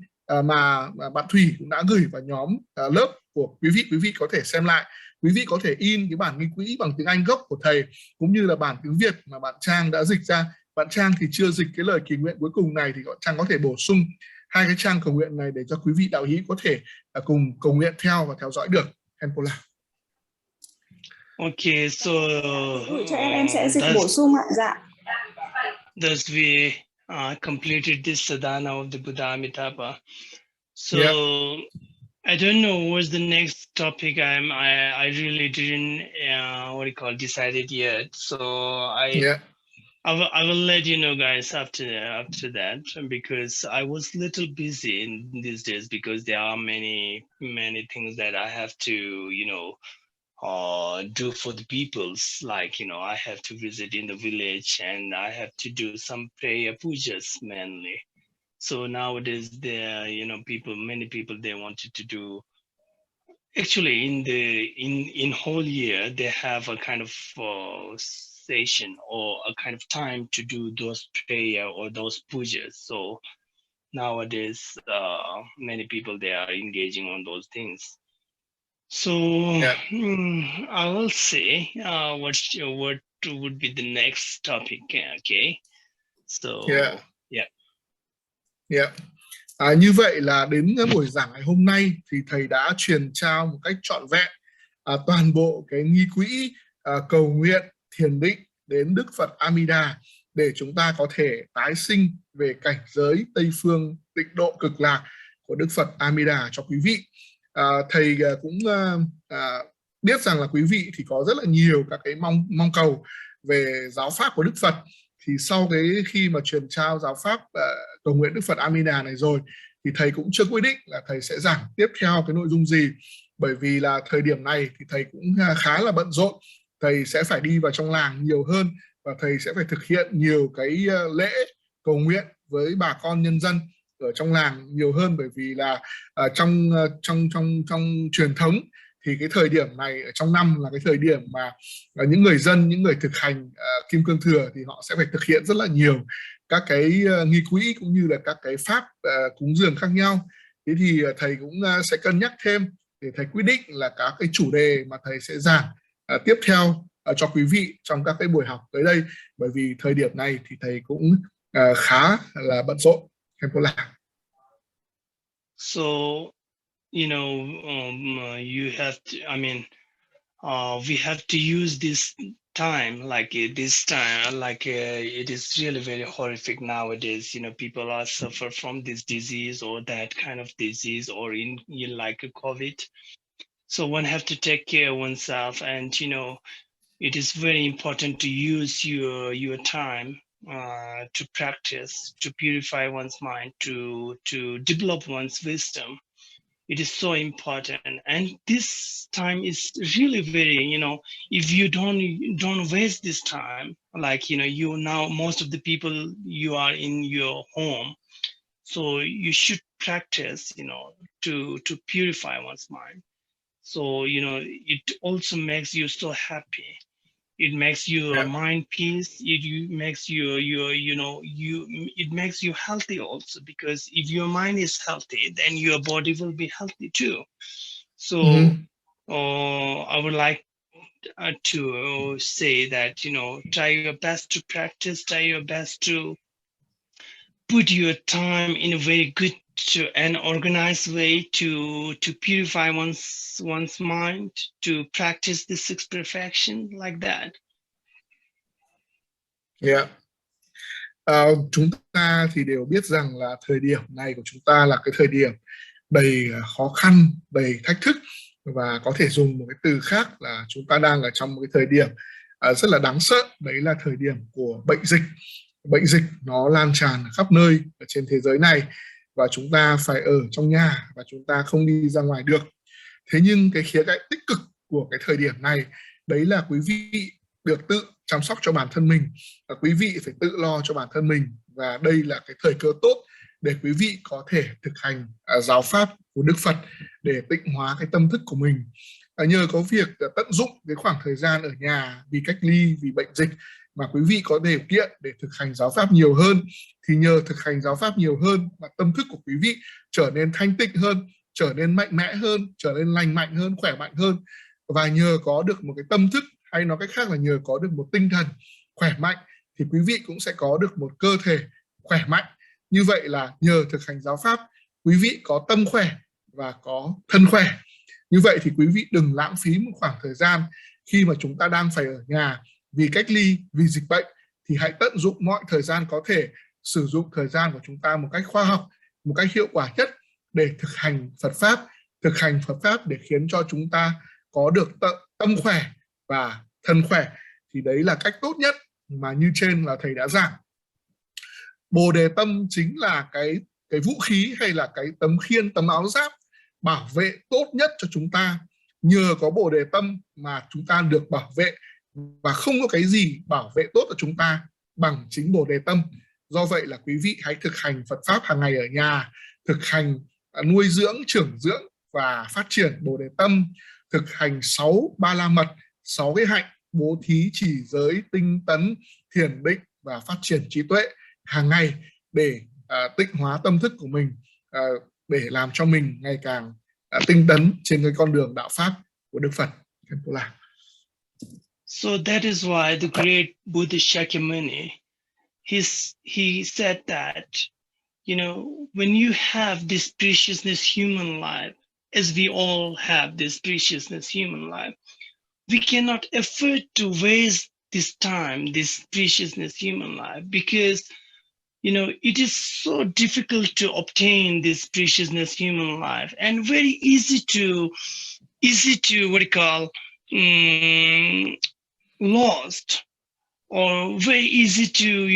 mà bạn Thủy cũng đã gửi vào nhóm lớp của quý vị có thể xem lại. Quý vị có thể in cái bản nghi quỹ bằng tiếng Anh gốc của thầy cũng như là bản tiếng Việt mà bạn Trang đã dịch ra. Bạn Trang thì chưa dịch cái lời kỳ nguyện cuối cùng này, thì bạn Trang có thể bổ sung hai cái trang cầu nguyện này để cho quý vị đạo hữu có thể cùng cầu nguyện theo và theo dõi được. Khenpo. Okay, so cho em sẽ dịch bổ sung ạ. Dạ. Thus we completed this sadhana of the Buddha Amitabha. So I don't know what's the next topic. I really didn't decided yet. So I will let you know, guys, after that, because I was a little busy in these days because there are many things that I have to do for the peoples. Like I have to visit in the village and I have to do some prayer pujas mainly. So nowadays there many people they wanted to do. Actually, in whole year they have a kind of session or a kind of time to do those prayer or those pujas. So nowadays many people they are engaging on those things. So I will say what would be the next topic. Okay, so như vậy là đến buổi giảng ngày hôm nay thì thầy đã truyền trao một cách trọn vẹn toàn bộ cái nghi quỹ cầu nguyện thiền định đến Đức Phật AMi Đà để chúng ta có thể tái sinh về cảnh giới Tây Phương Tịnh Độ Cực Lạc của Đức Phật AMi Đà cho quý vị. Thầy cũng biết rằng là quý vị thì có rất là nhiều các cái mong cầu về giáo pháp của Đức Phật. Thì sau cái khi mà truyền trao giáo pháp cầu nguyện Đức Phật AMi Đà này rồi thì thầy cũng chưa quyết định là thầy sẽ giảng tiếp theo cái nội dung gì, bởi vì là thời điểm này thì thầy cũng khá là bận rộn. Thầy sẽ phải đi vào trong làng nhiều hơn và thầy sẽ phải thực hiện nhiều cái lễ cầu nguyện với bà con nhân dân ở trong làng nhiều hơn, bởi vì là trong truyền thống thì cái thời điểm này ở trong năm là cái thời điểm mà những người dân, những người thực hành Kim Cương Thừa thì họ sẽ phải thực hiện rất là nhiều các cái nghi quỹ cũng như là các cái pháp cúng dường khác nhau. Thế thì thầy cũng sẽ cân nhắc thêm để thầy quyết định là các cái chủ đề mà thầy sẽ giảng tiếp theo cho quý vị trong các cái buổi học tới đây, bởi vì thời điểm này thì thầy cũng khá là bận rộn. Khenpo. So you have to, we have to use this time, it is really very horrific nowadays. People are suffer from this disease or that kind of disease, or in like a COVID. So one have to take care of oneself, and it is very important to use your time to practice, to purify one's mind, to develop one's wisdom. It is so important, and this time is really very, if you don't waste this time, you now, most of the people, you are in your home, so you should practice, to purify one's mind. So, it also makes you so happy. It makes your mind peace. It makes it makes you healthy also, because if your mind is healthy, then your body will be healthy too. So I would like to say that, you know, try your best to practice, try your best to put your time in a very good and organized way to purify one's mind, to practice the sixth perfection like that. Yeah. Chúng ta thì đều biết rằng là thời điểm này của chúng ta là cái thời điểm đầy khó khăn, đầy thách thức, và có thể dùng một cái từ khác là chúng ta đang ở trong một cái thời điểm rất là đáng sợ. Đấy là thời điểm của bệnh dịch. Bệnh dịch nó lan tràn khắp nơi ở trên thế giới này, và chúng ta phải ở trong nhà và chúng ta không đi ra ngoài được. Thế nhưng cái khía cạnh tích cực của cái thời điểm này, đấy là quý vị được tự chăm sóc cho bản thân mình, và quý vị phải tự lo cho bản thân mình, và đây là cái thời cơ tốt để quý vị có thể thực hành giáo pháp của Đức Phật để tịnh hóa cái tâm thức của mình. Nhờ có việc tận dụng cái khoảng thời gian ở nhà vì cách ly, vì bệnh dịch, mà quý vị có điều kiện để thực hành giáo pháp nhiều hơn, thì nhờ thực hành giáo pháp nhiều hơn mà tâm thức của quý vị trở nên thanh tịnh hơn, trở nên mạnh mẽ hơn, trở nên lành mạnh hơn, khỏe mạnh hơn. Và nhờ có được một cái tâm thức, hay nói cách khác là nhờ có được một tinh thần khỏe mạnh, thì quý vị cũng sẽ có được một cơ thể khỏe mạnh. Như vậy là nhờ thực hành giáo pháp, quý vị có tâm khỏe và có thân khỏe. Như vậy thì quý vị đừng lãng phí một khoảng thời gian khi mà chúng ta đang phải ở nhà vì cách ly, vì dịch bệnh, thì hãy tận dụng mọi thời gian có thể, sử dụng thời gian của chúng ta một cách khoa học, một cách hiệu quả nhất để thực hành Phật Pháp để khiến cho chúng ta có được tâm khỏe và thân khỏe. Thì đấy là cách tốt nhất mà như trên là thầy đã giảng. Bồ đề tâm chính là cái vũ khí, hay là cái tấm khiên, tấm áo giáp bảo vệ tốt nhất cho chúng ta. Nhờ có bồ đề tâm mà chúng ta được bảo vệ, và không có cái gì bảo vệ tốt cho chúng ta bằng chính bồ đề tâm. Do vậy là quý vị hãy thực hành Phật Pháp hàng ngày ở nhà, thực hành nuôi dưỡng, trưởng dưỡng và phát triển bồ đề tâm, thực hành 6 ba la mật, 6 cái hạnh: bố thí, trì giới, tinh tấn, thiền định và phát triển trí tuệ hàng ngày để tịnh hóa tâm thức của mình, để làm cho mình ngày càng tinh tấn trên cái con đường đạo pháp của Đức Phật. So that is why the great Buddha Shakyamuni, he said that, you know, when you have this preciousness human life, as we all have this preciousness human life, we cannot afford to waste this time, this preciousness human life, because, you know, it is so difficult to obtain this preciousness human life, and very easy to what you call lost, or very easy to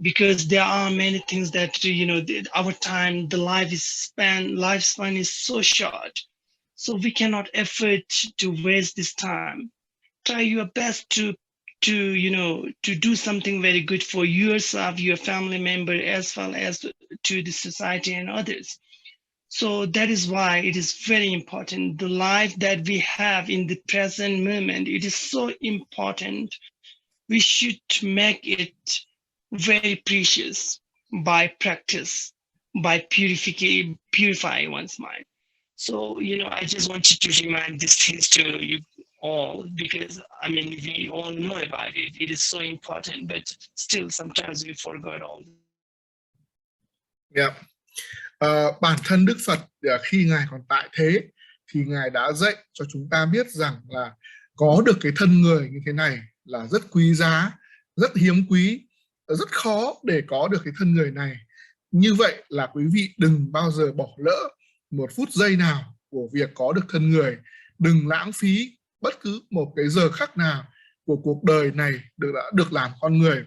because there are many things that, you know, our time, the lifespan is so short, so we cannot afford to waste this time. Try your best to do something very good for yourself, your family member, as well as to the society and others. So that is why it is very important. The life that we have in the present moment, it is so important. We should make it very precious by practice, by purifying one's mind. So, you know, I just wanted to remind these things to you all, because I mean, we all know about it. It is so important, but still sometimes we forgot all. Yeah. Bản thân Đức Phật khi Ngài còn tại thế thì Ngài đã dạy cho chúng ta biết rằng là có được cái thân người như thế này là rất quý giá, rất hiếm quý, rất khó để có được cái thân người này. Như vậy là quý vị đừng bao giờ bỏ lỡ một phút giây nào của việc có được thân người. Đừng lãng phí bất cứ một cái giờ khắc nào của cuộc đời này đã được làm con người.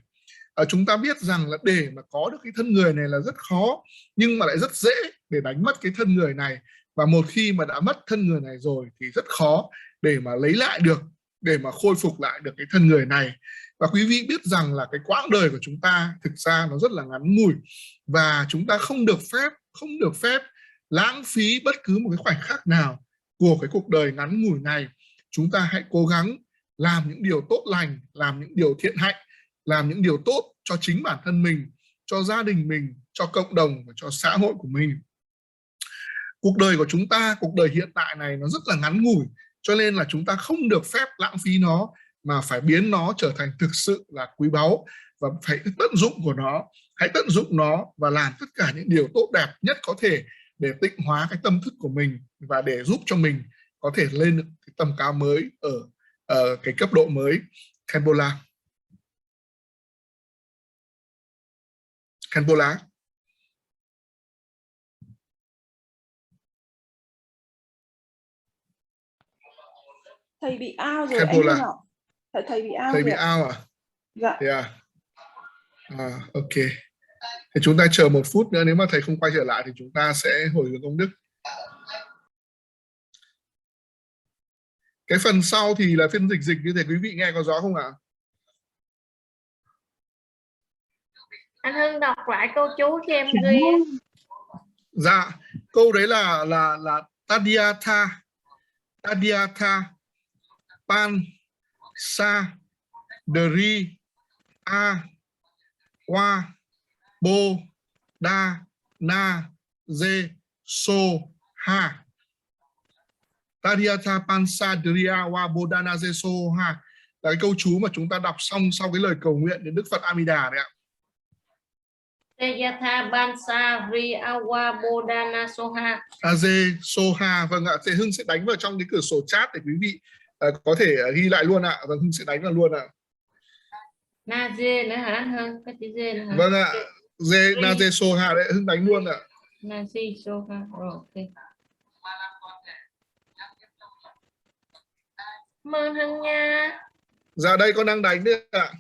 Chúng ta biết rằng là để mà có được cái thân người này là rất khó, nhưng mà lại rất dễ để đánh mất cái thân người này. Và một khi mà đã mất thân người này rồi thì rất khó để mà lấy lại được, để mà khôi phục lại được cái thân người này. Và quý vị biết rằng là cái quãng đời của chúng ta thực ra nó rất là ngắn ngủi, và chúng ta không được phép lãng phí bất cứ một cái khoảnh khắc nào của cái cuộc đời ngắn ngủi này. Chúng ta hãy cố gắng làm những điều tốt lành, làm những điều thiện hạnh, làm những điều tốt cho chính bản thân mình, cho gia đình mình, cho cộng đồng và cho xã hội của mình. cuộc đời của chúng ta, cuộc đời hiện tại này nó rất là ngắn ngủi, cho nên là chúng ta không được phép lãng phí nó, mà phải biến nó trở thành thực sự là quý báu, và phải tận dụng của nó. Hãy tận dụng nó và làm tất cả những điều tốt đẹp nhất có thể để tịnh hóa cái tâm thức của mình, và để giúp cho mình có thể lên được cái tầm cao mới ở cái cấp độ mới. Khenpo La. Khenpo La. Thầy bị out rồi Khenpo anh La. Hưng ạ. Thầy bị out. Thầy bị ạ. out à? Dạ. Yeah. Ok. Thì chúng ta chờ 1 phút nữa, nếu mà thầy không quay trở lại thì chúng ta sẽ hồi hướng công đức. Cái phần sau thì là phiên dịch như thế, quý vị nghe có rõ không ạ? Anh Hưng đọc lại câu chú cho em ghi. Dạ, câu đấy là Tadiatha Pan Sa Dri A Wa Bo Da Na Ze So Ha. Tadiatha Pan Sa Dri A Wa Bo Da Na Ze So Ha là cái câu chú mà chúng ta đọc xong sau cái lời cầu nguyện đến Đức Phật AMi Đà đấy ạ. Teyatha Bansa Ri Awa Bodana Soha. Aze Soha. Vâng ạ, thầy Hưng sẽ đánh vào trong cái cửa sổ chat để quý vị có thể ghi lại luôn ạ. Vâng, Hưng sẽ đánh vào luôn ạ. Naze nữa hả anh Hưng? Cái chữ Z nữa hả? Vâng ạ, Naze Soha đấy, Hưng đánh luôn ạ. Naze Soha. Ok. Cảm ơn Hưng nha. Dạ đây con đang đánh đấy ạ.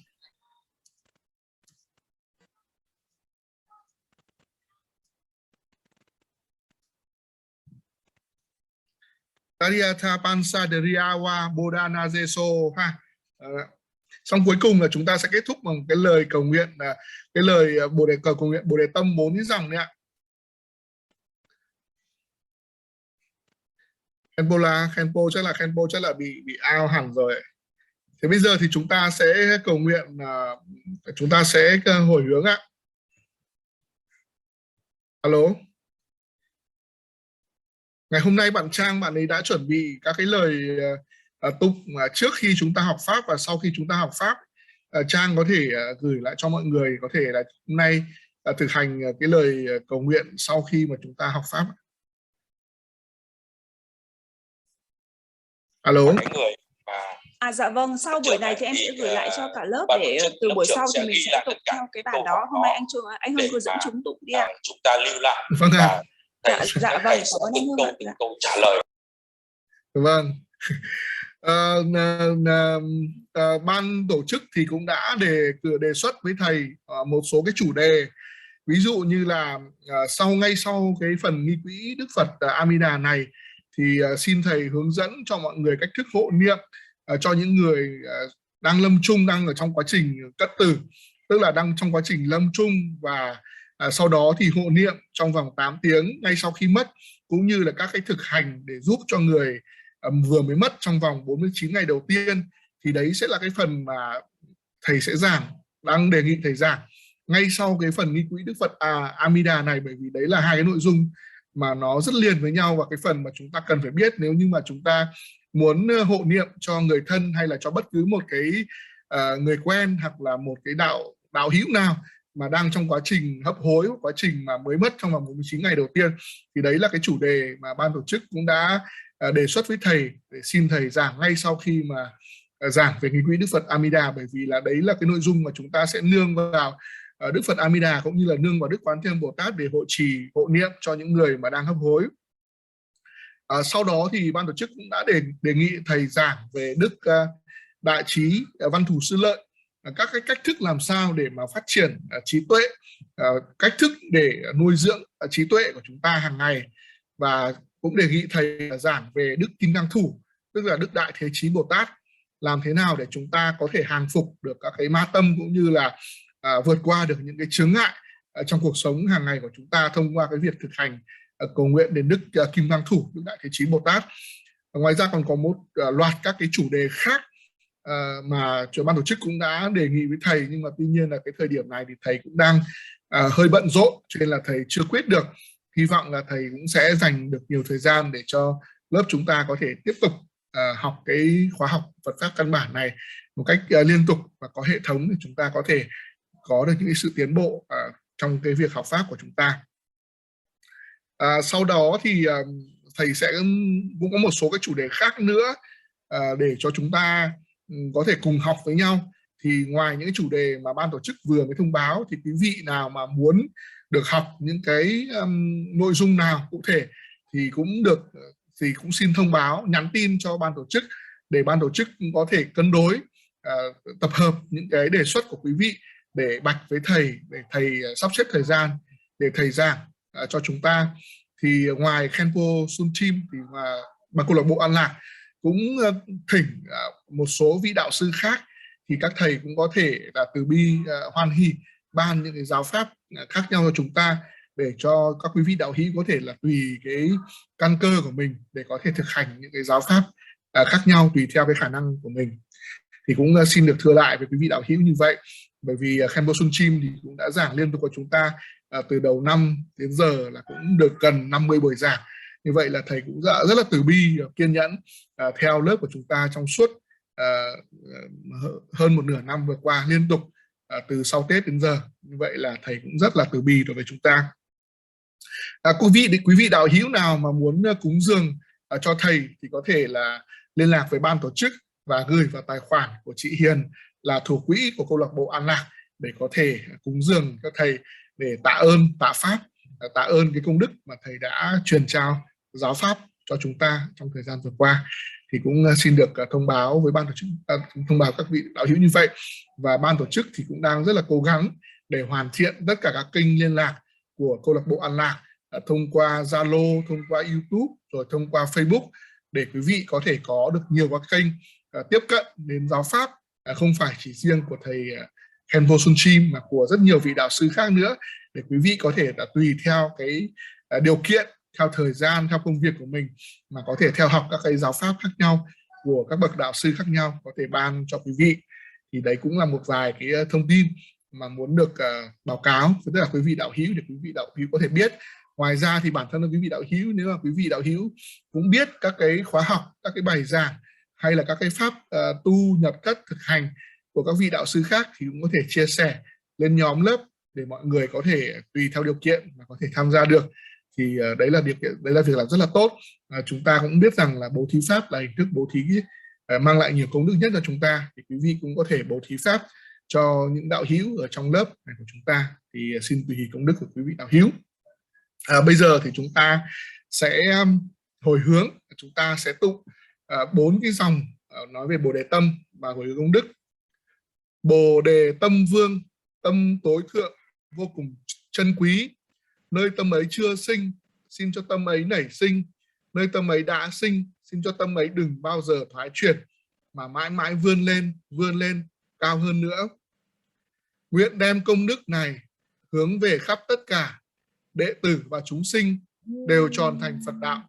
Tariatha Pansa Deriawa Bodana Jeso ha. Xong cuối cùng là chúng ta sẽ kết thúc bằng cái lời cầu nguyện, cái lời Bồ đề cầu nguyện Bồ đề tâm 4 cái dòng đấy ạ. Khenpo chắc là bị out hẳn rồi. Thế bây giờ thì chúng ta sẽ cầu nguyện, chúng ta sẽ hồi hướng ạ. Alo. Ngày hôm nay bạn Trang, bạn ấy đã chuẩn bị các cái lời tụng trước khi chúng ta học Pháp và sau khi chúng ta học Pháp. Trang có thể gửi lại cho mọi người, có thể là hôm nay thực hành cái lời cầu nguyện sau khi mà chúng ta học Pháp. Alo. Dạ vâng, sau buổi này thì em sẽ gửi lại cho cả lớp để từ buổi sau thì mình sẽ tụng theo cái bản đó. Hôm nay anh Hưng cứ dẫn chúng tụng đi ạ. Chúng ta lưu lại. Vâng ạ. Dạ vâng, cảm ơn anh Hưng ạ. Câu trả lời. Vâng. Ban tổ chức thì cũng đã đề xuất với thầy một số cái chủ đề, ví dụ như là ngay sau cái phần nghi quỹ Đức Phật AMi Đà này thì xin thầy hướng dẫn cho mọi người cách thức hộ niệm cho những người đang lâm chung, đang ở trong quá trình cất tử, tức là đang trong quá trình lâm chung, và sau đó thì hộ niệm trong vòng 8 tiếng ngay sau khi mất, cũng như là các cái thực hành để giúp cho người vừa mới mất trong vòng 49 ngày đầu tiên. Thì đấy sẽ là cái phần mà thầy sẽ giảng, đang đề nghị thầy giảng ngay sau cái phần nghi quỹ Đức Phật AMi Đà này, bởi vì đấy là hai cái nội dung mà nó rất liền với nhau, và cái phần mà chúng ta cần phải biết nếu như mà chúng ta muốn hộ niệm cho người thân hay là cho bất cứ một cái người quen hoặc là một cái đạo hữu nào mà đang trong quá trình hấp hối, quá trình mà mới mất trong vòng 49 ngày đầu tiên. Thì đấy là cái chủ đề mà ban tổ chức cũng đã đề xuất với thầy để xin thầy giảng ngay sau khi mà giảng về nghi quỹ Đức Phật AMi Đà, bởi vì là đấy là cái nội dung mà chúng ta sẽ nương vào Đức Phật AMi Đà cũng như là nương vào Đức Quán Thế Âm Bồ Tát để hộ niệm cho những người mà đang hấp hối. Sau đó thì ban tổ chức cũng đã đề nghị thầy giảng về Đức Đại Trí Văn Thù Sư Lợi, các cái cách thức làm sao để mà phát triển trí tuệ, cách thức để nuôi dưỡng trí tuệ của chúng ta hàng ngày, và cũng đề nghị thầy giảng về Đức Kim Cang Thủ, tức là Đức Đại Thế Chí Bồ Tát, làm thế nào để chúng ta có thể hàng phục được các cái ma tâm, cũng như là vượt qua được những cái chướng ngại trong cuộc sống hàng ngày của chúng ta thông qua cái việc thực hành cầu nguyện đến Đức Kim Cang Thủ, Đức Đại Thế Chí Bồ Tát. Ngoài ra còn có một loạt các cái chủ đề khác mà ban tổ chức cũng đã đề nghị với thầy, nhưng mà tuy nhiên là cái thời điểm này thì thầy cũng đang hơi bận rộn, cho nên là thầy chưa quyết được. hy vọng là thầy cũng sẽ dành được nhiều thời gian để cho lớp chúng ta có thể tiếp tục học cái khóa học Phật pháp căn bản này một cách liên tục và có hệ thống để chúng ta có thể có được những cái sự tiến bộ trong cái việc học pháp của chúng ta. Sau đó thì thầy sẽ cũng có một số cái chủ đề khác nữa để cho chúng ta có thể cùng học với nhau. Thì ngoài những chủ đề mà ban tổ chức vừa mới thông báo thì quý vị nào mà muốn được học những cái nội dung nào cụ thể thì cũng được, thì cũng xin thông báo, nhắn tin cho ban tổ chức để ban tổ chức có thể cân đối, tập hợp những cái đề xuất của quý vị để bạch với thầy, để thầy sắp xếp thời gian để thầy giảng cho chúng ta. Thì ngoài Khenpo Tsultim thì mà câu lạc bộ An Lạc cũng thỉnh một số vị đạo sư khác, thì các thầy cũng có thể là từ bi hoan hỉ ban những cái giáo pháp khác nhau cho chúng ta, để cho các quý vị đạo hữu có thể là tùy cái căn cơ của mình để có thể thực hành những cái giáo pháp khác nhau tùy theo cái khả năng của mình. Thì cũng xin được thưa lại với quý vị đạo hữu như vậy, bởi vì Khenpo Tsultim thì cũng đã giảng liên tục của chúng ta từ đầu năm đến giờ là cũng được gần 50 buổi giảng. Như vậy là thầy cũng rất là từ bi, kiên nhẫn theo lớp của chúng ta trong suốt hơn một nửa năm vừa qua liên tục từ sau Tết đến giờ. Như vậy là thầy cũng rất là từ bi đối với chúng ta. Quý vị đạo hữu nào mà muốn cúng dường cho thầy thì có thể là liên lạc với ban tổ chức và gửi vào tài khoản của chị Hiền là thủ quỹ của câu lạc bộ An Lạc để có thể cúng dường cho thầy để tạ ơn, tạ pháp, tạ ơn cái công đức mà thầy đã truyền trao giáo pháp cho chúng ta trong thời gian vừa qua. Thì cũng xin được thông báo với ban tổ chức, thông báo các vị đạo hữu như vậy. Và ban tổ chức thì cũng đang rất là cố gắng để hoàn thiện tất cả các kênh liên lạc của câu lạc bộ An Lạc, thông qua Zalo, thông qua YouTube, rồi thông qua Facebook, để quý vị có thể có được nhiều các kênh tiếp cận đến giáo pháp, không phải chỉ riêng của thầy Khenpo Tsultim mà của rất nhiều vị đạo sư khác nữa, để quý vị có thể là tùy theo cái điều kiện, theo thời gian, theo công việc của mình mà có thể theo học các cái giáo pháp khác nhau của các bậc đạo sư khác nhau có thể ban cho quý vị. Thì đấy cũng là một vài cái thông tin mà muốn được báo cáo với tất cả quý vị đạo hữu để quý vị đạo hữu có thể biết. Ngoài ra thì bản thân là quý vị đạo hữu, nếu mà quý vị đạo hữu cũng biết các cái khóa học, các cái bài giảng hay là các cái pháp tu nhập thất thực hành của các vị đạo sư khác thì cũng có thể chia sẻ lên nhóm lớp để mọi người có thể tùy theo điều kiện mà có thể tham gia được. Thì đấy là việc làm rất là tốt. Chúng ta cũng biết rằng là bố thí pháp là hình thức bố thí mang lại nhiều công đức nhất cho chúng ta, thì quý vị cũng có thể bố thí pháp cho những đạo hữu ở trong lớp này của chúng ta. Thì xin tùy công đức của quý vị đạo hữu. Bây giờ thì chúng ta sẽ hồi hướng, chúng ta sẽ tụng 4 cái dòng nói về Bồ Đề Tâm và hồi hướng công đức. Bồ Đề Tâm Vương, tâm tối thượng, vô cùng chân quý. Nơi tâm ấy chưa sinh, xin cho tâm ấy nảy sinh. Nơi tâm ấy đã sinh, xin cho tâm ấy đừng bao giờ thoái chuyển, mà mãi mãi vươn lên cao hơn nữa. Nguyện đem công đức này hướng về khắp tất cả đệ tử và chúng sinh đều tròn thành Phật đạo.